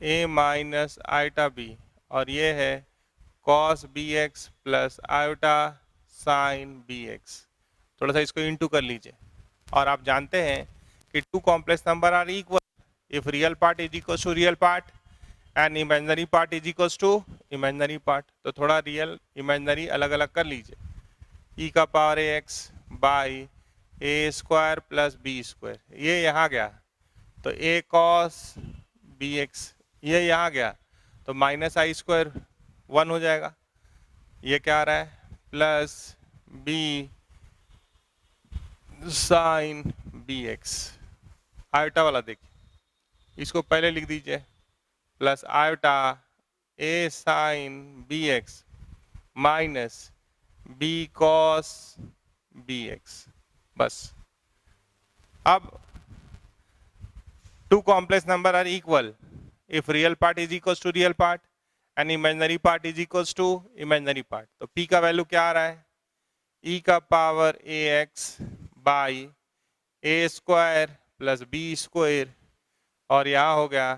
a माइनस आयोटा बी, और ये है cos bx plus iota sign bx। थोड़ा सा इसको इंटू कर लीजिए। और आप जानते हैं कि two complex number are equal if real part is equal to real part and imaginary part is equal to imaginary part. तो थोड़ा रियल इमेजिनरी अलग अलग कर लीजिए। ई का power ax by A square plus B square, ये यहाँ गया तो a cos bx, ये यहाँ गया तो माइनस आई स्क्वायर 1 हो जाएगा। ये क्या आ रहा है plus b sine bx। Iota वाला देखिए, इसको पहले लिख दीजिए plus iota a sine bx minus b cos bx। बस। अब two complex number are equal if real part is equals to real part and imaginary part is equals to imaginary part। तो p का value क्या आ रहा है e का power ax by A square plus B square, और यहाँ हो गया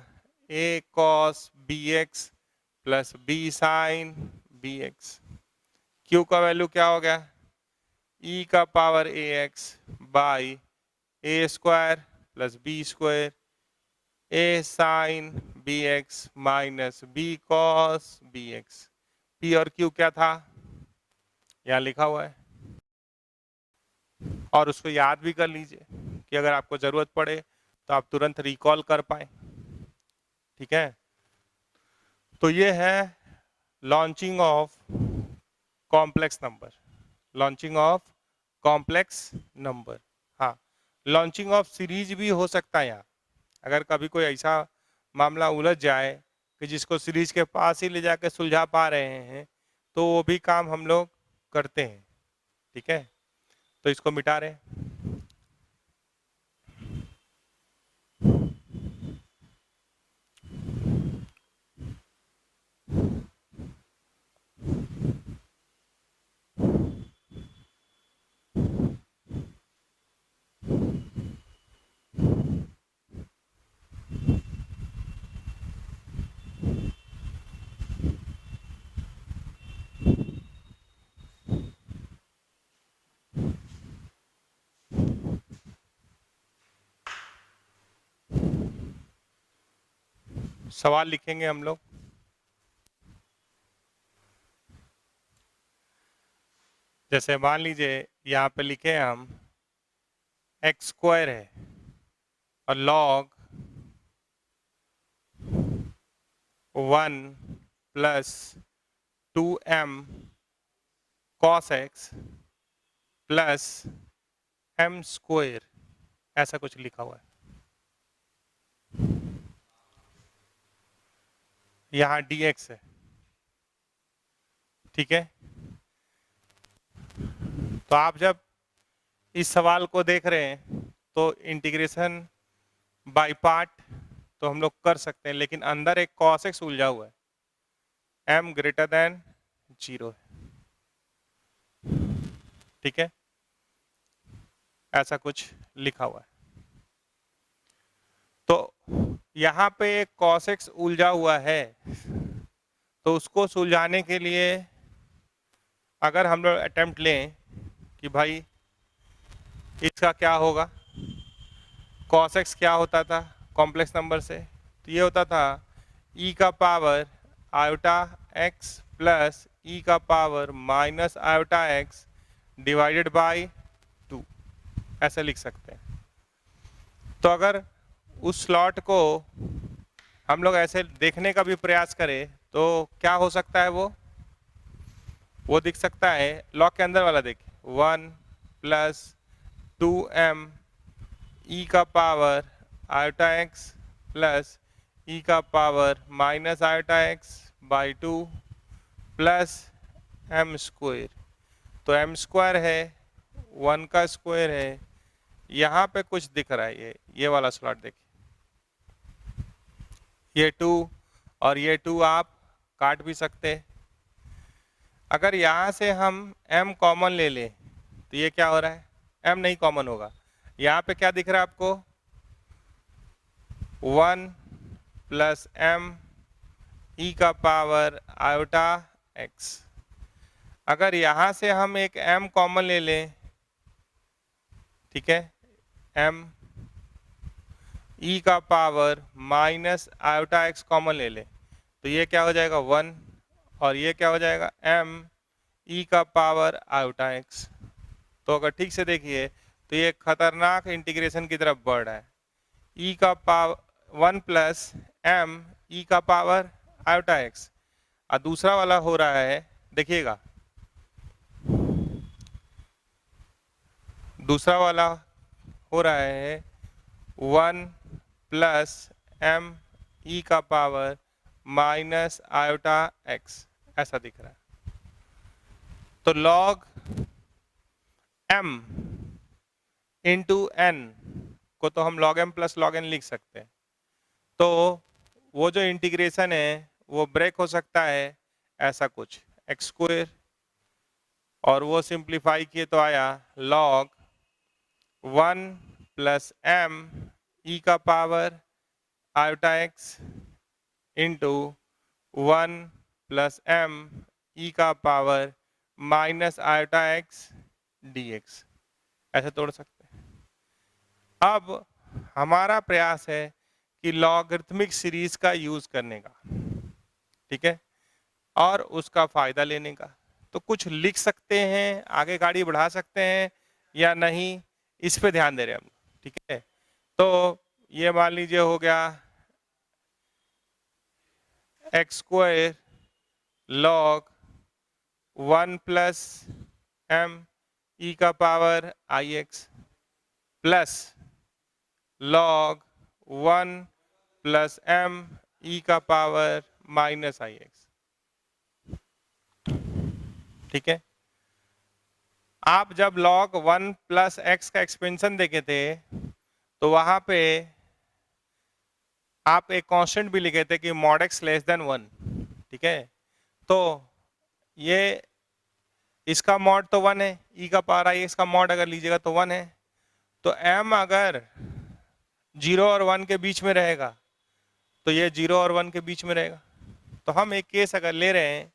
a cos bx plus b sine bx। q का वैल्यू क्या हो गया e का power ax by A square plus B square, a sine bx minus b cos bx। p और q क्या था यहाँ लिखा हुआ है, और उसको याद भी कर लीजिए कि अगर आपको जरूरत पड़े तो आप तुरंत रिकॉल कर पाए। ठीक है, तो ये है launching of complex number, launching of complex number. हाँ, लॉन्चिंग ऑफ सीरीज भी हो सकता है यहाँ। अगर कभी कोई ऐसा मामला उलझ जाए कि जिसको सीरीज के पास ही ले जाके सुलझा पा रहे हैं, तो वो भी काम हम लोग करते हैं। ठीक है, तो इसको मिटा रहे हैं। सवाल लिखेंगे हम लोग। जैसे मान लीजिए यहाँ पे लिखे हम एक्स स्क्वायर है और log 1 plus 2m cos x plus m square, ऐसा कुछ लिखा हुआ है। यहाँ dx है। ठीक है, तो आप जब इस सवाल को देख रहे हैं तो इंटीग्रेशन बाय पार्ट तो हम लोग कर सकते हैं, लेकिन अंदर एक cos x उलझा हुआ है, m ग्रेटर देन 0 है। ठीक है, ऐसा कुछ लिखा हुआ है। तो यहाँ पे एक cos x उलझा हुआ है, तो उसको सुलझाने के लिए अगर हम लोग अटेम्प्ट लें कि भाई इसका क्या होगा, cos x क्या होता था कॉम्प्लेक्स नंबर से, तो ये होता था e का power iota x plus e का power minus iota x divided by 2, ऐसे लिख सकते हैं। तो अगर उस स्लॉट को हम लोग ऐसे देखने का भी प्रयास करें तो क्या हो सकता है, वो दिख सकता है लॉग के अंदर वाला। देखिए 1 प्लस 2m e का power iota x plus E का power minus iota X by 2 plus M square. तो एम स्क्वायर है, 1 का स्क्वायर है, यहाँ पे कुछ दिख रहा है, ये वाला स्लॉट देखिए, ये 2 और ये 2 आप काट भी सकते हैं। अगर यहाँ से हम m कॉमन ले लें तो ये क्या हो रहा है, m नहीं कॉमन होगा, यहाँ पे क्या दिख रहा है आपको, 1 प्लस m ई का पावर आयोटा x। अगर यहाँ से हम एक m कॉमन ले लें, ठीक है, m ई का power minus iota x common ले लें तो ये क्या हो जाएगा 1 और ये क्या हो जाएगा m ई का पावर आयोटा x। तो अगर ठीक से देखिए तो ये खतरनाक इंटीग्रेशन की तरफ बढ़ रहा है, ई का पावर 1 प्लस m ई का पावर आयोटा x। और दूसरा वाला हो रहा है, देखिएगा दूसरा वाला हो रहा है 1 प्लस m ई का पावर माइनस आयोटा x, ऐसा दिख रहा है। तो log m इंटू n को तो हम log m plus log n लिख सकते हैं। तो वो जो इंटीग्रेशन है वो ब्रेक हो सकता है ऐसा कुछ एक्स स्क्वायर, और वो सिंप्लीफाई किए तो आया log 1 प्लस m ई का power iota x into 1 plus m e का power minus iota x dx, ऐसे तोड़ सकते हैं। अब हमारा प्रयास है कि लॉगरिथमिक सीरीज का यूज करने का, ठीक है, और उसका फायदा लेने का। तो कुछ लिख सकते हैं, आगे गाड़ी बढ़ा सकते हैं या नहीं, इस पे ध्यान दे रहे हैं हम, ठीक है। तो ये मान लीजिए हो गया x square log 1 plus m e का power i x plus log 1 plus m e का पावर माइनस आई एक्स, ठीक है। आप जब log 1 प्लस एक्स का एक्सपेंशन देखे थे तो वहां पे आप एक कांस्टेंट भी लिखे थे कि mod x लेस देन 1, ठीक है। तो ये इसका मॉड तो 1 है, ई का पावर आई एक्स का मॉड अगर लीजिएगा तो 1 है। तो m अगर 0 और 1 के बीच में रहेगा तो ये 0 और 1 के बीच में रहेगा। तो हम एक केस अगर ले रहे हैं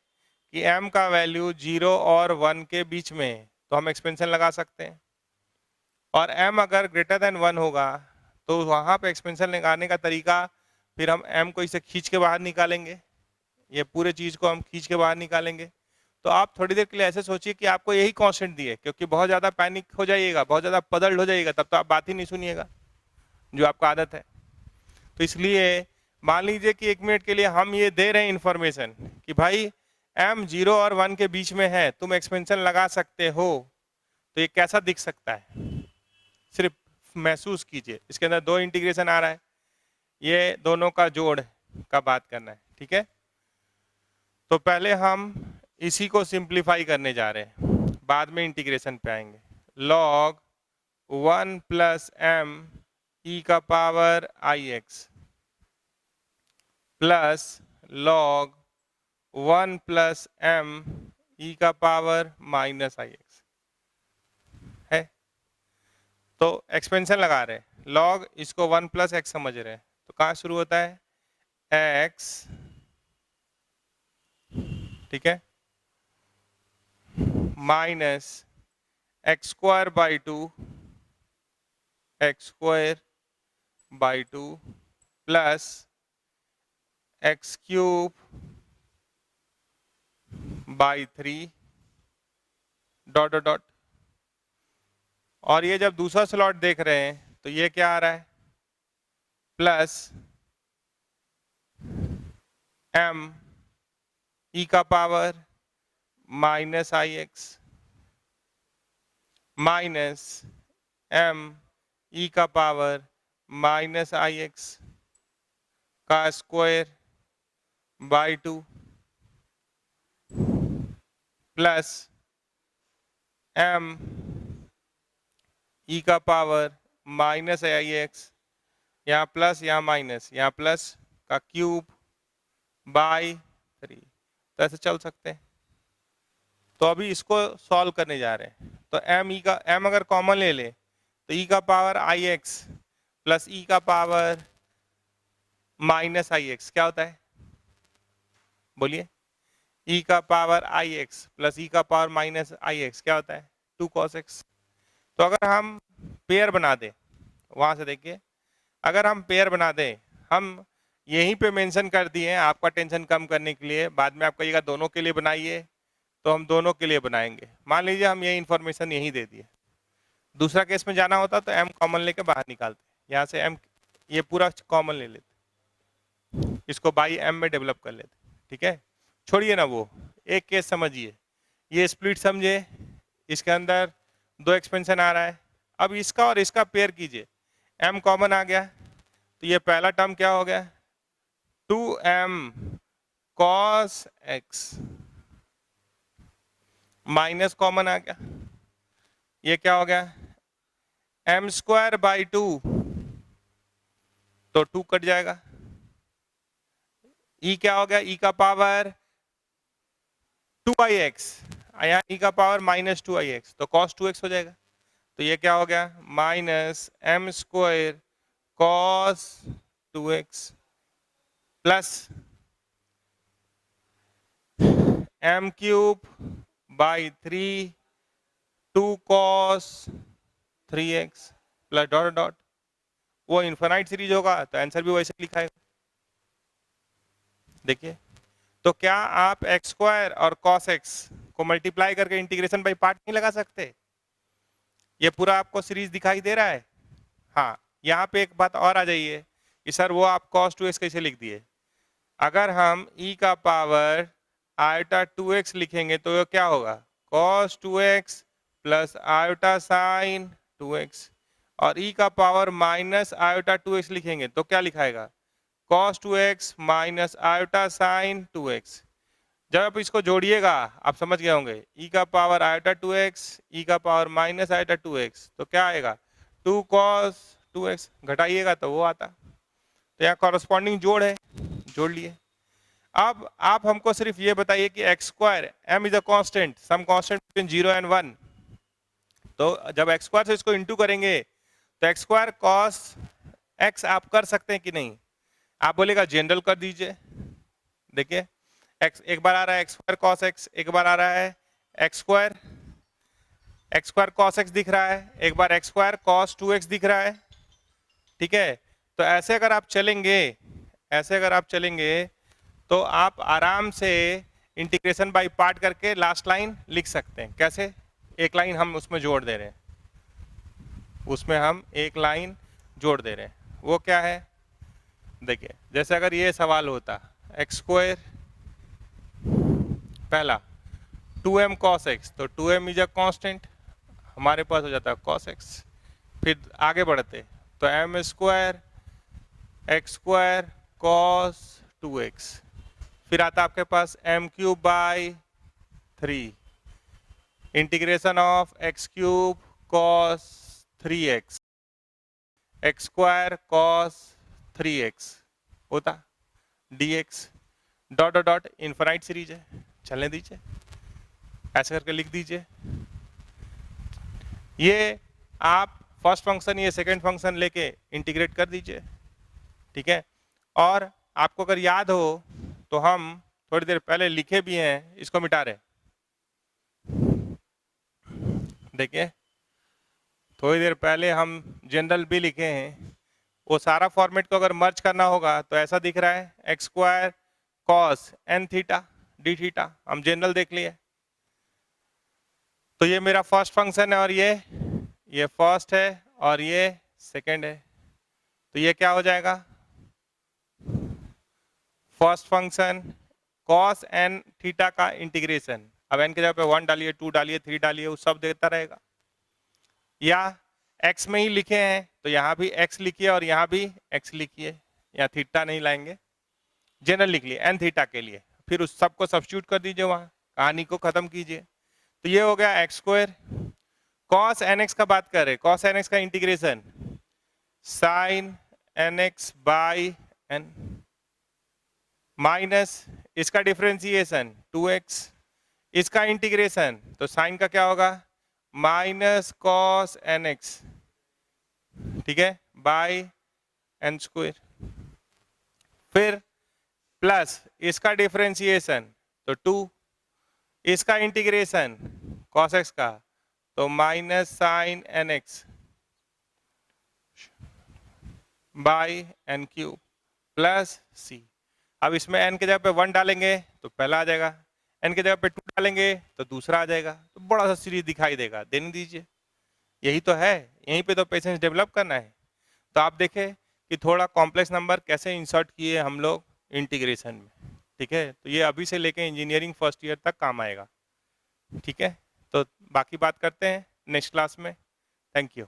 कि m का वैल्यू 0 और 1 के बीच में है तो हम एक्सपेंशन लगा सकते हैं, और m अगर ग्रेटर देन 1 होगा तो वहां पे एक्सपेंशन लगाने का तरीका फिर हम m को इसे खींच के बाहर निकालेंगे, ये पूरे चीज को हम खींच के बाहर निकालेंगे। तो आप थोड़ी देर के लिए ऐसे सोचिए कि आपको यही कांस्टेंट दिए, क्योंकि बहुत ज्यादा पैनिक हो जाइएगा, बहुत ज्यादा पजल्ड हो जाइएगा, तब तो आप बात ही नहीं सुनिएगा जो आपका आदत है। तो इसलिए मान लीजिए कि 1 मिनट के लिए हम ये दे रहे हैं इंफॉर्मेशन कि भाई m 0 और 1 के बीच में है, तुम एक्सपेंशन लगा सकते हो। तो ये कैसा दिख सकता है, सिर्फ महसूस कीजिए, इसके अंदर 2 इंटीग्रेशन आ रहा है, ये दोनों का जोड़ का बात करना है, ठीक है। तो पहले हम इसी को सिंप्लीफाई करने जा रहे हैं, बाद में इंटीग्रेशन पे आएंगे। log 1 प्लस m ई का power i x plus log 1 plus m e का पावर माइनस आई एक्स है। तो एक्सपेंशन लगा रहे हैं, log इसको 1 प्लस एक्स समझ रहे हैं, तो कहाँ शुरू होता है x, ठीक है, minus x square by 2 x square by 2 plus x cube by 3 dot dot dot. और ये जब दूसरा स्लॉट देख रहे हैं तो ये क्या आ रहा है, प्लस m ई का पावर माइनस आई एक्स माइनस m ई का पावर माइनस आई एक्स का square by 2 plus m e का पावर माइनस आई एक्स, यहाँ प्लस यहाँ माइनस, यहाँ प्लस का क्यूब बाई 3। तो ऐसे चल सकते हैं। तो अभी इसको सॉल्व करने जा रहे हैं। तो m अगर कॉमन ले ले तो e का power i x plus e का पावर माइनस आई एक्स क्या होता है, बोलिए। e का power i x plus e का पावर माइनस आई एक्स क्या होता है, 2 cos x। तो अगर हम पेयर बना दें, वहां से देखिए, अगर हम पेयर बना दें, हम यहीं पे मेंशन कर दिए हैं आपका टेंशन कम करने के लिए। बाद में आप कहिएगा दोनों के लिए बनाइए, तो हम दोनों के लिए बनाएंगे। मान लीजिए हम ये इन्फॉर्मेशन यहीं दे दिए। दूसरा केस में जाना होता तो m कॉमन लेके बाहर निकालते, यहाँ से m ये पूरा कॉमन ले लेते, इसको बाई m में डेवलप कर लेते। ठीक है, छोड़िए ना वो, एक केस समझिए। ये स्प्लिट समझे, इसके अंदर 2 एक्सपेंशन आ रहा है। अब इसका और इसका पेयर कीजिए, m कॉमन आ गया तो ये पहला टर्म क्या हो गया, 2m cos x, minus common आ गया, ये क्या हो गया m स्क्वायर बाई 2, तो 2 कट जाएगा। e क्या हो गया, e का पावर 2ix, यहाँ e का पावर माइनस 2ix, तो cos 2x हो जाएगा। तो ये क्या हो गया, minus m square cos 2x plus m cube by 3 2 cos 3x plus dot dot. वो इनफाइनाइट सीरीज होगा तो आंसर भी वैसे लिखा है। देखिए, तो क्या आप एक्स स्क्वायर और cos x को मल्टीप्लाई करके इंटीग्रेशन बाई पार्ट नहीं लगा सकते? ये पूरा आपको सीरीज दिखाई दे रहा है। हाँ, यहाँ पे एक बात और आ जाइए कि सर वो आप cos 2x कैसे लिख दिए। अगर हम e का पावर आयोटा 2x लिखेंगे तो क्या होगा, cos 2x plus iota sign 2x, और e का पावर माइनस आयोटा 2x लिखेंगे तो क्या लिखाएगा, cos 2x minus iota sign 2x। जब आप इसको जोड़िएगा आप समझ गए होंगे, e का पावर आयोटा 2x, e का पावर माइनस आयोटा 2x, तो क्या आएगा 2 cos 2x, घटाइएगा तो वो आता। तो यहाँ कॉरस्पॉन्डिंग जोड़ है, जोड़ लिए। अब आप हमको सिर्फ ये बताइए कि X square, m is a constant, some constant between 0 and 1, तो जब एक्स स्क्वायर से इसको इंटू करेंगे तो एक्स स्क्वायर cos x आप कर सकते हैं कि नहीं? आप बोलेगा जनरल कर दीजिए। देखिए, x एक बार आ रहा है एक्स स्क्वायर cos x, एक बार आ रहा है एक्स स्क्वायर cos x दिख रहा है, एक बार एक्स स्क्वायर cos 2x दिख रहा है। ठीक है, तो ऐसे अगर आप चलेंगे, ऐसे अगर आप चलेंगे तो आप आराम से इंटीग्रेशन बाय पार्ट करके लास्ट लाइन लिख सकते हैं। कैसे, एक लाइन हम उसमें जोड़ दे रहे हैं, उसमें हम एक लाइन जोड़ दे रहे हैं। वो क्या है, देखिए, जैसे अगर ये सवाल होता एक्स स्क्वायर पहला 2m cos x, तो 2m इज अ कांस्टेंट, हमारे पास हो जाता है cos x। फिर आगे बढ़ते तो m square x square cos 2x, फिर आता आपके पास m cube by 3 integration of x cube cos 3x, x square cos 3x होता dx, dot dot dot, infinite series है, चलने दीजिए, ऐसे करके लिख दीजिए। ये आप फर्स्ट फंक्शन, ये सेकंड फंक्शन लेके इंटीग्रेट कर दीजिए। ठीक है, और आपको अगर याद हो तो हम थोड़ी देर पहले लिखे भी हैं, इसको मिटा रहे। देखिए, थोड़ी देर पहले हम जनरल भी लिखे हैं, वो सारा फॉर्मेट को अगर मर्ज करना होगा तो ऐसा दिख रहा है, X square cos N theta D theta, हम जनरल देख लिए। तो ये मेरा फर्स्ट फंक्शन है और ये फर्स्ट है और ये सेकंड है, तो ये क्या हो जाएगा, first function cos N theta का इंटीग्रेशन। अब एन के जगह पे 1 डालिए, 2 डालिए, 3 डालिए, वो सब देता रहेगा। या x में ही लिखे हैं तो यहाँ भी x लिखिए और यहाँ भी x लिखिए, या थीटा नहीं लाएंगे, जनरल लिख लिए एन थीटा के लिए, फिर उस सबको सब्स्टिट्यूट कर दीजिए, वहां कहानी को खत्म कीजिए। तो ये हो गया x square. Cos N X का बात कर रहे, कॉस एन एक्स का integration sine N x by N minus इसका डिफरेंशिएशन 2x, इसका इंटीग्रेशन तो साइन का क्या होगा माइनस कॉस एन एक्स, ठीक है, बाई एन स्क्वायर, फिर प्लस इसका डिफरेंशिएशन तो 2, इसका इंटीग्रेशन कॉस एक्स का तो minus sine N x by n cube plus c. अब इसमें n की जगह पे 1 डालेंगे तो पहला आ जाएगा, n की जगह पे 2 डालेंगे तो दूसरा आ जाएगा, तो बड़ा सा सीरीज दिखाई देगा, देने दीजिए। यही तो है, यहीं पे तो पेशेंस डेवलप करना है। तो आप देखें कि थोड़ा कॉम्प्लेक्स नंबर कैसे इंसर्ट किए हम लोग इंटीग्रेशन में, ठीक है। तो ये अभी से लेके इंजीनियरिंग फर्स्ट ईयर तक काम आएगा, ठीक है। तो बाकी बात करते हैं नेक्स्ट क्लास में। Thank you.